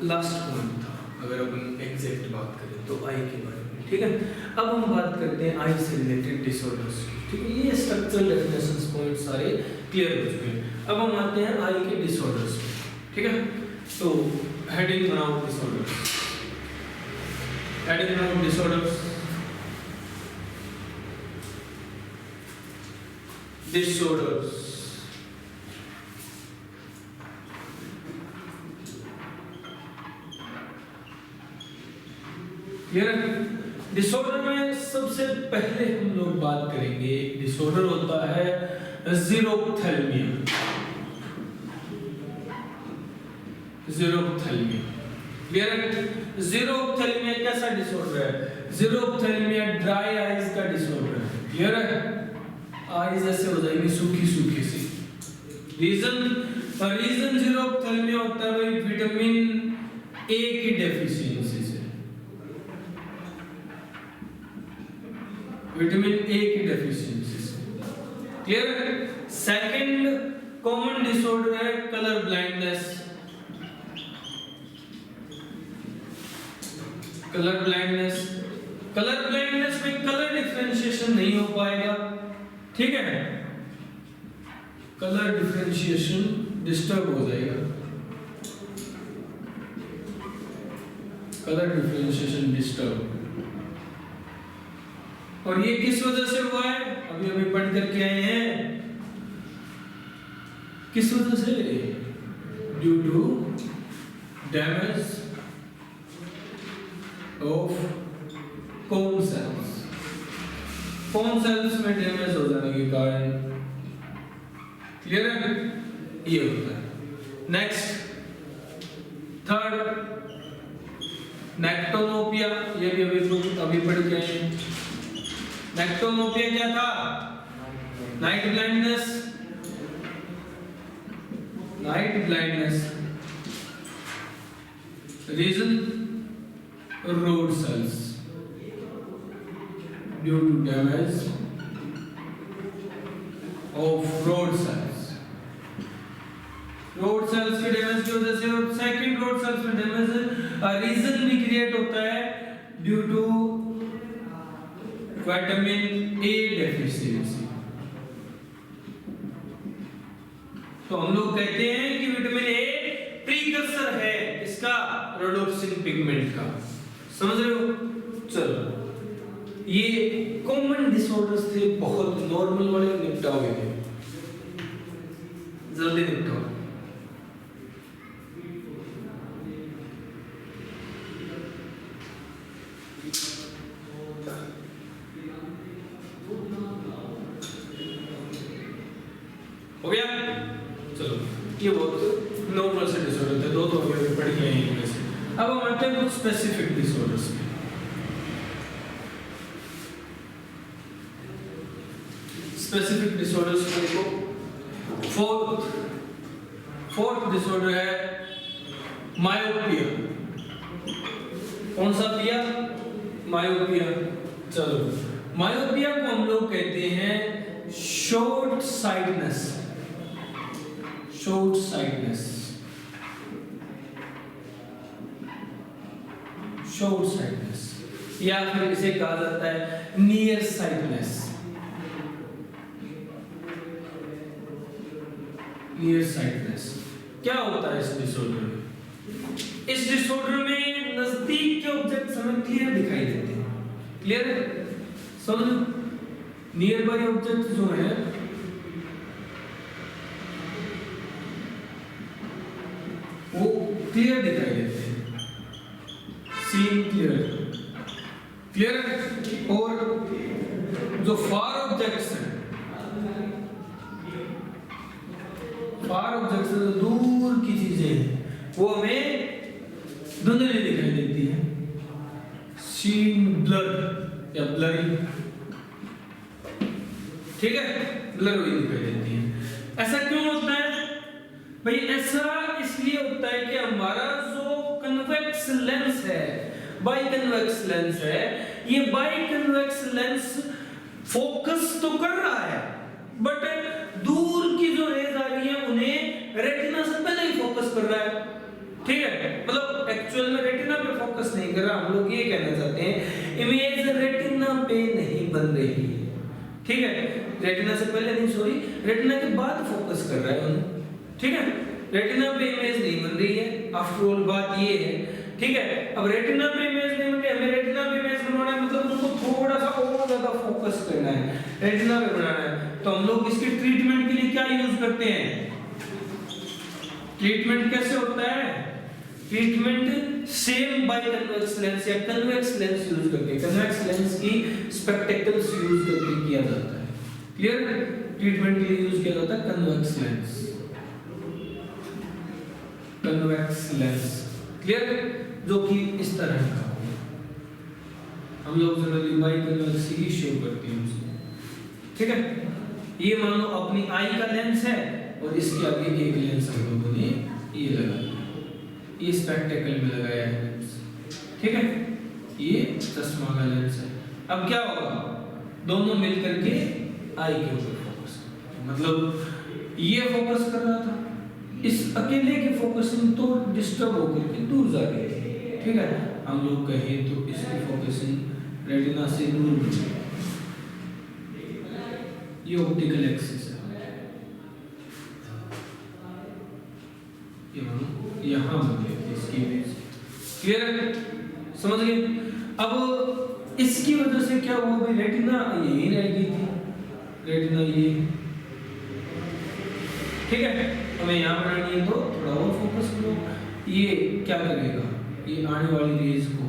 लास्ट पॉइंट था अगर अपन एग्जैक्ट बात करें तो आई के बारे में, ठीक है। अब हम बात करते हैं आई से रिलेटेड डिसऑर्डर्स, ठीक है। ये स्ट्रक्चरल डेफिनेशंस पॉइंट सारे क्लियर हो चुके हैं। अब हम आते हैं आई के डिसऑर्डर्स पे, ठीक है। तो हेडिंग बनाओ डिसऑर्डर्स, हेडिंग बनाओ डिसऑर्डर्स, डिसऑर्डर्स। डिसऑर्डर में सबसे पहले हम लोग बात करेंगे, डिसऑर्डर होता है ज़ीरोप्थेल्मिया। ज़ीरोप्थेल्मिया, क्लियर है? ज़ीरोप्थेल्मिया कैसा डिसऑर्डर है? ज़ीरोप्थेल्मिया ड्राई आईज का डिसऑर्डर है, क्लियर है? आईज ऐसे हो जाएंगी सूखी सूखी सी। रीजन ज़ीरोप्थेल्मिया होता है भाई विटामिन ए की डेफिशिएंसी से, विटामिन ए की डेफिशिएंसी से, क्लियर है? सेकंड कॉमन डिसऑर्डर है colour blindness. Colour blindness, colour blindness में कलर डिफरेंशिएशन नहीं हो पाएगा, ठीक है, कलर डिफरेंशिएशन डिस्टर्ब हो जाएगा, कलर डिफरेंशिएशन डिस्टर्ब। और ये किस वजह से हुआ है? अभी अभी पढ़ करके आए हैं, किस वजह से? Due to damage of cone cells, कौन सेल्स में डैमेज हो जाने के कारण, क्लियर है, ये होता है। नेक्स्ट थर्ड नेक्टोनोपिया, ये भी अभी पढ़ के आए। नेक्टोनोपिया क्या था? Night blindness, night blindness, reason rod cells due to damage of rod cells, rod cells के डैमेज की वजह से। और सेकंड रोड सेल्स में डैमेज रीजन भी क्रिएट होता है due to vitamin A deficiency. तो हम लोग कहते हैं कि विटामिन ए प्रीकर्सर है इसका, रोडोप्सिन पिगमेंट का, समझ रहे हो? चलो, ये कॉमन डिसऑर्डर्स थे, बहुत नॉर्मल वाले निपटाओगे, जल्दी निपटाओ। हो गया? चलो, ये बहुत नॉर्मल से डिसऑर्डर थे, दो तो अभी पढ़ के आए हैं से। अब हम आते हैं कुछ स्पेसिफिक डिसऑर्डर्स पे। स्पेसिफिक डिसऑर्डर्स को देखो। फोर्थ डिसऑर्डर है मायोपिया। कौन सा पिया? मायोपिया। चलो, मायोपिया को हम लोग कहते हैं short sightedness, short sightedness, short sightedness, या फिर इसे कहा जाता है नियर साइटनेस, नियर साइटनेस। क्या होता है इस डिसऑर्डर में? इस डिसऑर्डर में नजदीक के ऑब्जेक्ट्स हमें क्लियर दिखाई देते हैं, क्लियर है? समझो, नियर बाय ऑब्जेक्ट जो है वो क्लियर दिखाई देते हैं, सीन क्लियर, क्लियर है? और जो फार ऑब्जेक्ट्स हैं, फार ऑब्जेक्ट्स जो दूर की चीजें हैं, वो हमें धुंधली दिखाई देती है, सीन ब्लर या ब्लरी, ठीक है, ब्लर हुई दिखाई देती है। ऐसा क्यों होता है भाई? ऐसा इसलिए होता है कि हमारा जो कन्वेक्स लेंस है, बाई कन्वेक्स लेंस है, ये बाई कन्वेक्स लेंस फोकस तो कर रहा है, बट दूर की जो रेज आ रही है उन्हें रेटिना से पहले ही फोकस कर रहा है, ठीक है? मतलब एक्चुअल में रेटिना पे फोकस नहीं कर रहा। हम लोग ये कहना चाहते हैं इमेज रेटिना पे नहीं बन रही, ठीक है? रेटिना से पहले नहीं, सॉरी, रेटिना के बाद फोकस कर रहा है, ठीक है? रेटिना पे इमेज नहीं बन रही है, आफ्टर ऑल बात ये है, ठीक है? अब रेटिना पे इमेज नहीं बन रही, हमें रेटिना पे इमेज बनवाना है, मतलब उनको थोड़ा सा और ज्यादा फोकस करना है, रेटिना पे बनाना है। तो हम लोग इसके ट्रीटमेंट के लिए क्या यूज करते हैं? ट्रीटमेंट कैसे होता है? Treatment same by convex lens या कन्वेक्स लेंस यूज करके, कन्वेक्स लेंस की स्पेक्टेकल्स यूज करके किया जाता है, क्लियर? ट्रीटमेंट के लिए यूज किया जाता है convex lens, convex lens, clear? जो कि इस तरह का हो, हम लोग जनरली बाय कन्वेक्स ही शो करते हैं उसको, ठीक है? ये मान लो अपनी आई का लेंस है और इसके आगे एक लेंस हम लोगों ने ये लगा, ये स्पेक्टेकल में लगाया है लेंस, ठीक है? ये चश्मा का लेंस है। अब क्या होगा? दोनों मिल करके आई के ऊपर फोकस, मतलब ये फोकस कर रहा था, इस अकेले की फोकसिंग तो डिस्टर्ब होकर के दूर जा रही है, ठीक है? हम लोग कहें तो इसकी फोकसिंग रेटिना से दूर हो रही है, ये ऑप्टिकल एक्सिस है, यहाँ बन गई इसकी इमेज, क्लियर है? समझ गए? अब इसकी वजह से क्या हुआ भाई? रेटिना यही रह गई थी, रेटिना ये, ठीक है? हमें यहाँ बनानी है तो थोड़ा और फोकस करो। ये क्या करेगा? ये आने वाली रेज को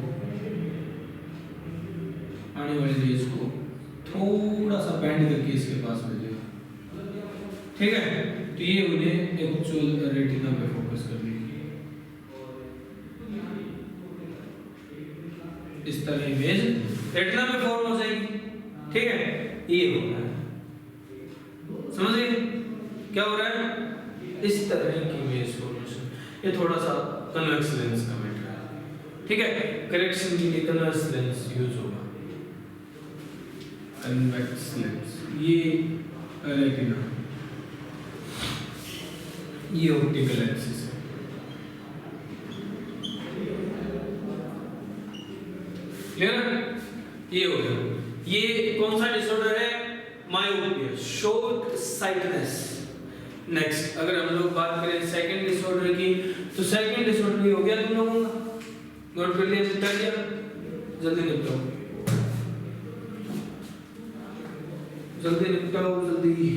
थोड़ा सा बैंड करके इसके पास भेजेगा, ठीक है। तो ये मुझे एक्चुअल रेटिना पे फोकस कर लीजिए, इस तरह इमेज रेटिना पे फॉर्म हो जाएगी, ठीक है। ये होता है, समझिए क्या हो रहा है, इस तरह की इमेज फॉर्मेशन। ये थोड़ा सा कन्वेक्स लेंस का मैटर है, ठीक है। करेक्शन के लिए कन्वेक्स लेंस यूज होगा, कन्वेक्स लेंस। ये रेटिना, ये ऑप्टिकल एक्सिस है, क्लियर है। ये हो गया। ये कौन सा डिसऑर्डर है, मायोपिया, शॉर्ट साइटनेस। नेक्स्ट अगर हम लोग बात करें सेकंड डिसऑर्डर की, तो सेकंड डिसऑर्डर ये हो गया तुम लोगों का, नोट कर लिया, निपटा लिया, जल्दी निपटाओ, जल्दी निपटाओ, जल्दी।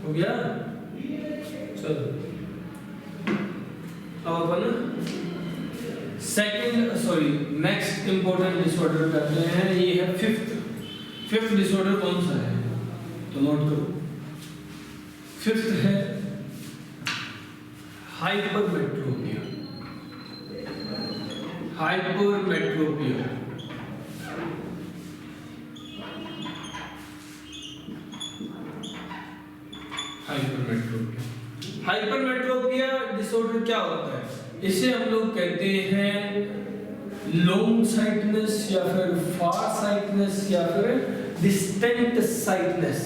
हो गया, चलो अब अपन नेक्स्ट इंपॉर्टेंट डिसऑर्डर करते हैं। ये है फिफ्थ डिसऑर्डर कौन सा है, तो नोट करो। फिफ्थ है हाइपरमेट्रोपिया। हाइपरमेट्रोपिया हाइपरमेट्रोपिया डिसऑर्डर क्या होता है, इसे हम लोग कहते हैं लॉन्ग साइटनेस या फिर फार साइटनेस या फिर distant sightedness.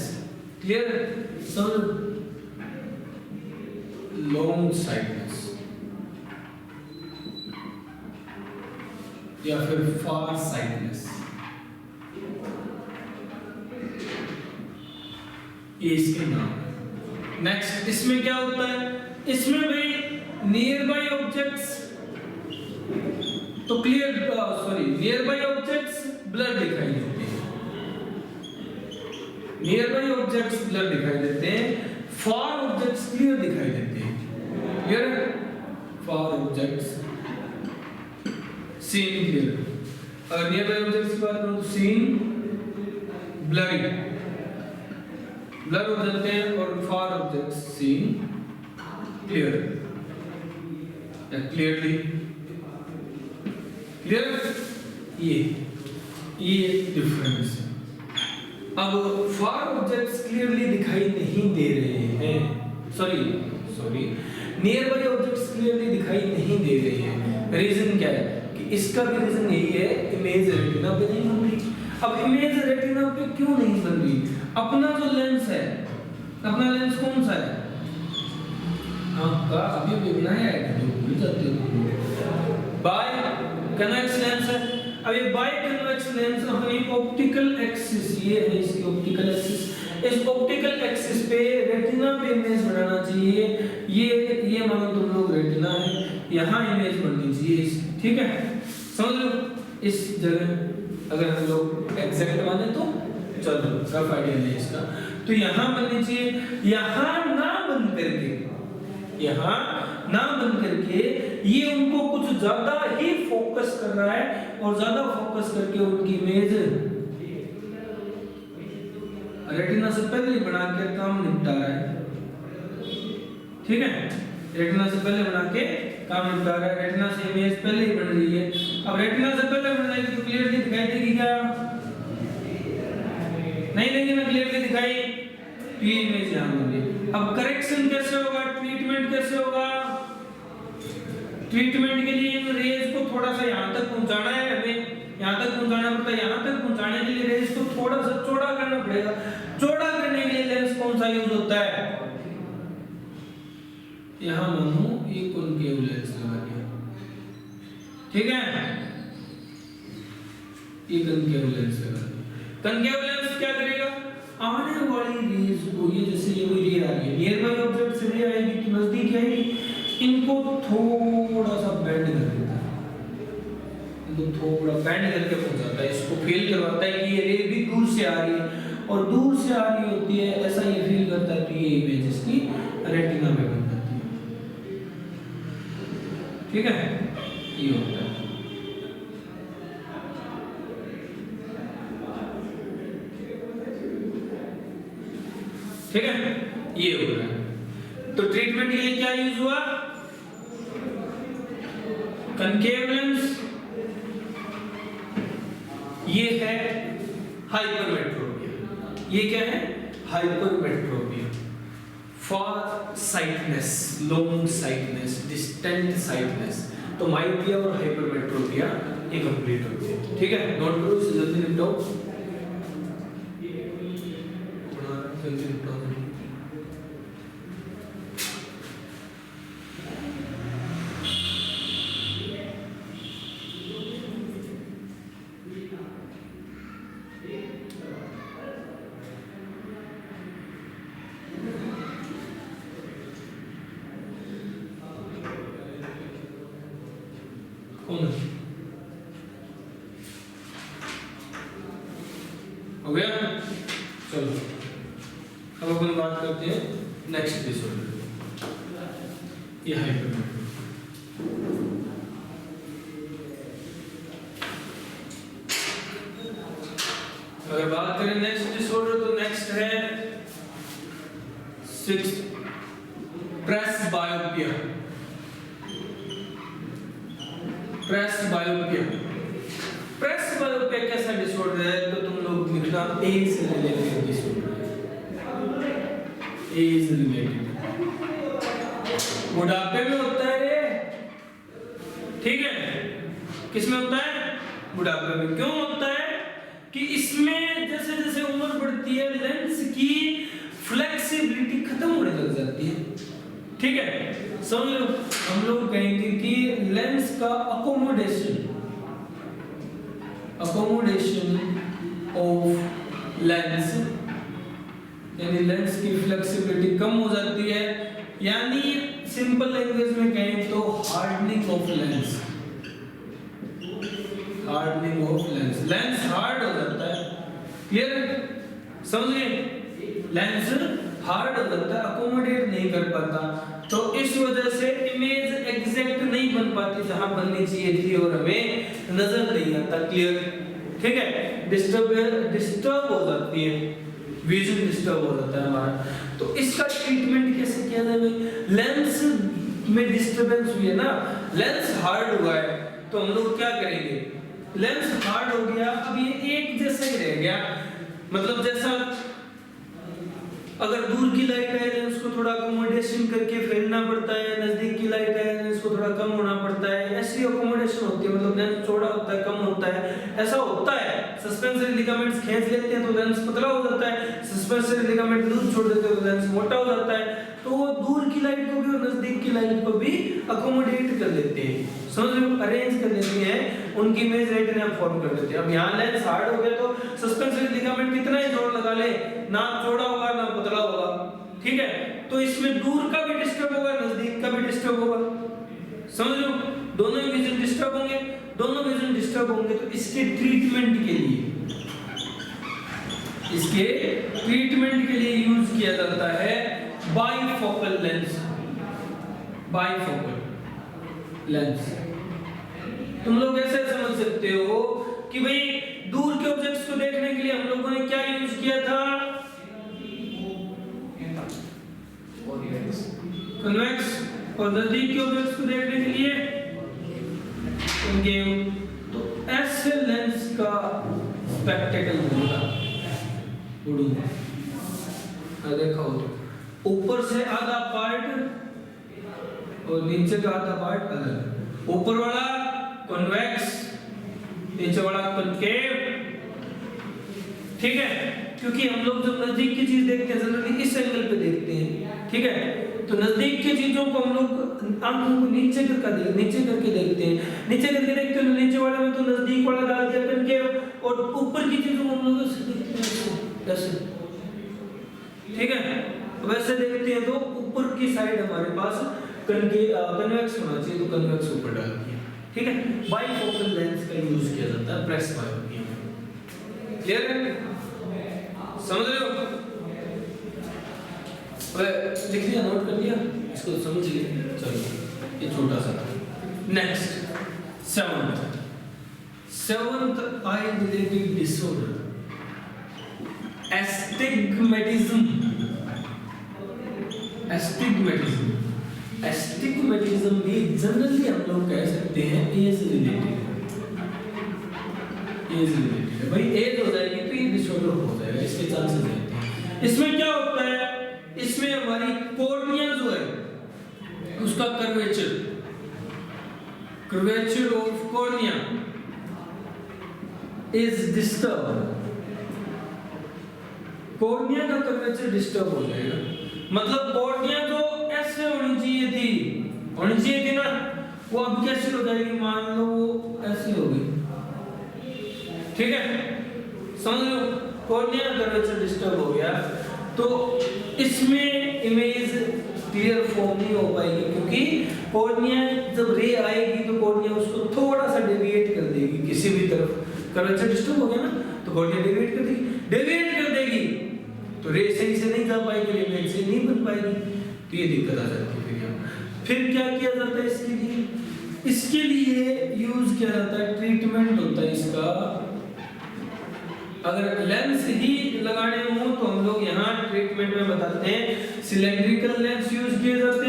Clear, sir long sightedness या फिर फार साइटनेस, ये इसके नाम है। नेक्स्ट इसमें क्या होता है, इसमें भाई नियर बाई ऑब्जेक्ट्स तो नियर बाई ऑब्जेक्ट्स ब्लर दिखाई देते हैं, नियर बाई ऑब्जेक्ट्स ब्लर दिखाई देते हैं, फार ऑब्जेक्ट्स क्लियर दिखाई देते हैं। Clear, far objects seen clear, अगर नियर बाई ऑब्जेक्ट्स की बात करूं तो सीन ब्लरी, ब्लर हो जाते हैं, और फार ऑब्जेक्ट्स सीन क्लियर या क्लियरली। क्लियर, ये डिफरेंस है। अब फार ऑब्जेक्ट्स क्लियरली दिखाई नहीं दे रहे हैं, sorry near by objects clearly दिखाई नहीं दे रहे हैं। रीजन क्या है कि इसका भी रीजन यही है, इमेज रेटिना पे नहीं बन रही। अब इमेज रेटिना पे क्यों नहीं बन रही, अपना जो लेंस है, अपना लेंस कौन सा है, आपका अभी भी बनाया है तो भूल जाते हो, बाय कन्वेक्स लेंस है। अब ये बाय कन्वेक्स लेंस अपनी ऑप्टिकल एक्सिस, ये है इसकी ऑप्टिकल एक्सिस, इस ऑप्टिकल एक्सिस पे रेटिना पे इमेज बनाना चाहिए। ये मानो तुम लोग रेटिना है, यहाँ इमेज बननी चाहिए इसकी, ठीक है, समझ लो। इस जगह अगर हम लोग एग्जैक्ट माने तो चलो रफ आइडिया है इसका, तो यहाँ बननी चाहिए, यहाँ ना बन करके ये उनको कुछ ज्यादा ही फोकस कर रहा है, और ज्यादा फोकस करके उनकी इमेज रेटिना से पहले ही बना के काम निपटा रहा है, ठीक है, रेटिना से पहले बना के काम निपटा रहा है, रेटिना से इमेज पहले ही बन रही है। अब रेटिना से पहले बन जाएगी तो क्लियरली दिखाई देगी क्या, नहीं देगी ना, क्लियरली दिखाई, तो ये इमेज यहाँ बन गई। अब करेक्शन कैसे होगा, ट्रीटमेंट कैसे होगा, ट्रीटमेंट के लिए इन रेज को थोड़ा सा यहाँ तक पहुंचाना है, हमें यहाँ तक पहुंचाना पड़ता है, यहाँ तक पहुंचाने के लिए रेज को थोड़ा सा चौड़ा करना पड़ेगा। चौड़ा करने के लिए लेंस कौन सा यूज होता है, यहाँ मानो ये कॉनकेव लेंस लगा दिया, ठीक है। ये कनकेव लेंस लगा। कनकेव लेंस क्या करेगा, आने वाली रेज को, ये जैसे ये कोई रे आ रही है, नियर बाय ऑब्जेक्ट से रे आएगी तो नजदीक आएगी, इनको थोड़ा सा बेंड कर देता है, इनको थोड़ा बेंड करके पहुंचाता है, इसको फील करवाता है कि ये रे भी दूर से आ रही है, और दूर से आ रही होती है ऐसा ये फील करता है, तो ये इमेज इसकी रेटिना में बन जाती है। ठीक है, ये होता है। ठीक है, ये हो रहा है। तो ट्रीटमेंट के लिए क्या यूज हुआ, कनकेव लेंस, ये है हाइपरमेट्रोपिया, ये क्या है hypermetropia, for sightedness, long sightedness, distant sightedness, तो माइओपिया और हाइपरमेट्रोपिया ये कंप्लीट होती है। ठीक है, नोट करो इसे, जल्दी निपटाओ, जल्दी निपटाओ। हो गया, चलो अब अपन बात करते हैं नेक्स्ट डिसऑर्डर, ये हाइपरमेट्रोपिया। अगर बात करें नेक्स्ट डिसऑर्डर, तो नेक्स्ट है 6 प्रेसबायोपिया। प्रेसबायोपिया, प्रेसबायोपिया कैसा डिसऑर्डर है, तो तुम लोग लिखना एज से रिलेटेड डिसऑर्डर है, एज रिलेटेड, बुढ़ापे में होता है रे। ठीक है, किसमें होता है, बुढ़ापे में। क्यों होता है कि इसमें जैसे जैसे उम्र बढ़ती है लेंस की फ्लेक्सिबिलिटी खत्म होने लग जाती है। ठीक है, समझ लो, हम लोग कहेंगे कि लेंस का अकोमोडेशन ऑफ लेंस, यानी लेंस की फ्लेक्सिबिलिटी कम हो जाती है, यानी सिंपल लैंग्वेज में कहें तो hardening of lens, hardening of lens, lens hard हो जाता है। क्लियर, समझिए, लेंस हार्ड हो जाता है, अकोमोडेट नहीं कर पाता, तो इस वजह से इमेज एग्जैक्ट नहीं बन पाती जहां बननी चाहिए थी, और हमें नजर नहीं आता क्लियर। ठीक है, डिस्टर्ब हो जाती है, विजन डिस्टर्ब हो जाता है हमारा। तो इसका ट्रीटमेंट कैसे किया जाए, लेंस में डिस्टरबेंस हुई है ना, लेंस हार्ड हुआ है, तो हम लोग क्या करेंगे, लेंस हार्ड हो गया, अब ये एक जैसा ही रह गया, मतलब जैसा अगर दूर की लाइट है लेंस को थोड़ा अकोमोडेशन करके फैलना पड़ता है, नजदीक की लाइट है लेंस को थोड़ा कम होना पड़ता है, ऐसी अकोमोडेशन होती है, मतलब लेंस चौड़ा होता है, कम होता है, ऐसा होता है। सस्पेंसरी लिगामेंट्स खींच लेते हैं तो लेंस पतला हो जाता है, सस्पेंसरी लिगामेंट लूज छोड़ देते हैं तो लेंस मोटा हो जाता है, तो वो दूर की लाइट को भी और नजदीक की लाइट को भी अकोमोडेट कर लेते हैं, समझ लो, अरेंज कर लेते हैं, उनकी इमेज रेटिना फॉर्म कर देते हैं। अब यहाँ लेंस हार्ड हो गया तो सस्पेंसरी लिगामेंट कितना ही जोर लगा ले, ना चौड़ा होगा ना पतला होगा। ठीक है, तो इसमें दूर का भी डिस्टर्ब होगा, नजदीक का भी डिस्टर्ब होगा, समझ लो, दोनों ही विजन डिस्टर्ब होंगे, दोनों विजन डिस्टर्ब होंगे। तो इसके ट्रीटमेंट के लिए, इसके ट्रीटमेंट के लिए यूज किया जाता है बाइफोकल लेंस, बाइफोकल लेंस। तुम लोग ऐसे समझ सकते हो कि भाई दूर के ऑब्जेक्ट्स को देखने के लिए हम लोगों ने क्या यूज किया था, कन्वेक्स, और नजदीक के ऑब्जेक्ट्स को देखने के लिए कनकेव। तो ऐसे लेंस का स्पेक्टेकल होगा, देखा हो तो ऊपर से आधा पार्ट और नीचे का आधा पार्ट अलग, ऊपर वाला कन्वेक्स, नीचे वाला कनकेव। ठीक है, क्योंकि हम लोग जब नजदीक की चीज देखते हैं जनरली इस एंगल पे देखते हैं। ठीक है, तो नजदीक की चीजों को हम लोग आंखों को नीचे करके देखते हैं, नीचे करके देखते हैं, नीचे वाले में तो नजदीक वाला डाल दिया कनकेव, और ऊपर की चीजों को हम लोग ऐसे देखते हैं, ऐसे, ठीक है। वैसे देखते हैं तो ऊपर की साइड हमारे पास कन्वेक्स होना चाहिए, तो कन्वेक्स ऊपर डाल दिया, ठीक है। बाइफोकल लेंस का यूज किया जाता है प्रेस बायोपिया में, क्लियर है, समझ रहे हो? लिख लिया, नोट कर लिया, इसको समझ लिया, चलो ये छोटा सा। Next seventh I related disorder, astigmatism. Astigmatism भी जनरली हम लोग कह सकते हैं एज रिलेटेड है। भाई एज हो जाएगी तो ये डिसऑर्डर हो जाएगा, इसके चांसेस रहते हैं। इसमें क्या होता है, इसमें हमारी कॉर्निया जो है उसका curvature of cornea is disturb. Cornea का कर्वेचर डिस्टर्ब हो जाएगा, मतलब कॉर्निया जो ऐसे होनी चाहिए थी ना, वो अब कैसे हो जाएगी, मान लो वो ऐसी हो गई, ठीक है, समझ लो, कॉर्निया का कर्वेचर डिस्टर्ब हो गया, तो इसमें इमेज क्लियर फॉर्म नहीं हो पाएगी, क्योंकि कॉर्निया जब रे आएगी तो कॉर्निया उसको थोड़ा सा डेविएट कर देगी किसी भी तरफ। कर्वेचर डिस्टर्ब हो गया ना, तो कॉर्निया डेविएट कर देगी, तो रे सही से नहीं जा पाएगी, इमेज से नहीं बन पाएगी, तो ये दिक्कत आ जाती है। फिर क्या किया जाता है इसके लिए यूज किया जाता है, ट्रीटमेंट होता है इसका। अगर लेंस ही लगाने हो तो हम लोग यहाँ ट्रीटमेंट में बताते हैं सिलेंड्रिकल लेंस यूज किए जाते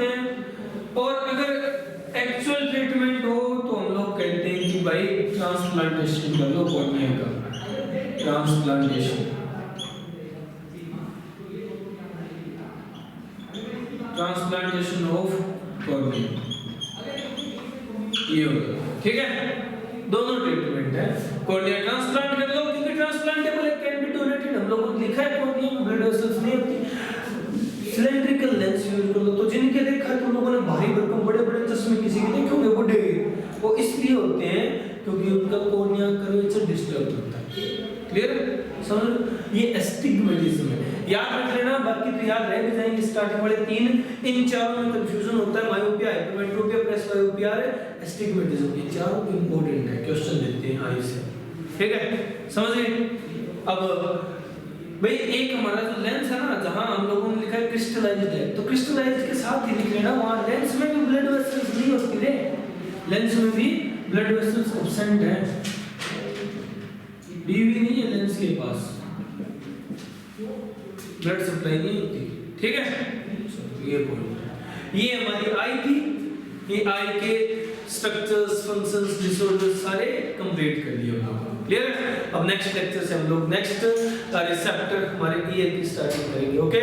हैं, और अगर एक्चुअल ट्रीटमेंट हो तो हम लोग कहते हैं कि भाई ट्रांसप्लांटेशन कर लो कॉर्निया का, ट्रांसप्लांटेशन ऑफ कॉर्निया, ये होगा, ठीक है। दोनों ट्रीटमेंट है, कॉर्निया ट्रांसप्लांट कर लो, क्योंकि ट्रांसप्लांटेबल कैन बी डोनेटेड, हम लोगों ने लिखा है कॉर्निया में ब्लड वेसल्स नहीं होती। सिलेंड्रिकल लेंस यूज कर लो, तो जिनके देखा है तुम लोगों ने भारी भरकम बड़े चश्मे किसी के देखे होंगे बुड्ढे, वो इसलिए होते हैं क्योंकि उनका कॉर्निया कर्वेचर डिस्टर्ब होता है, क्लियर, समझ। ये एस्टिग्मेटिज्म है, याद रख लेना, बाकी तो याद रह भी जाएंगे स्टार्टिंग वाले तीन, इन चारों में कंफ्यूजन होता है, मायोपिया, हाइपरमेट्रोपिया, प्रेस बायोपिया, एस्टिग्मेटिज्म, ये चारों इंपॉर्टेंट है, क्वेश्चन देते हैं आई से, ठीक है, समझिए। अब भाई एक हमारा जो लेंस है ना, जहां हम लोगों ने लिखा है क्रिस्टलाइज्ड है, तो क्रिस्टलाइज्ड के साथ ही लिख लेना, वहां लेंस में भी ब्लड वेसल्स नहीं होती रे, लेंस में भी ब्लड वेसल्स एब्सेंट है, डीवी नहीं है लेंस के पास, ब्लड सप्लाई नहीं होती, ठीक है। ये पॉइंट, ये हमारी आई थी, ये आई के स्ट्रक्चर्स, फंक्शंस, डिसऑर्डर्स सारे कंप्लीट कर दिए हम लोगों ने, क्लियर है। अब नेक्स्ट लेक्चर से हम लोग नेक्स्ट रिसेप्टर हमारे ईयर की स्टार्टिंग करेंगे, ओके।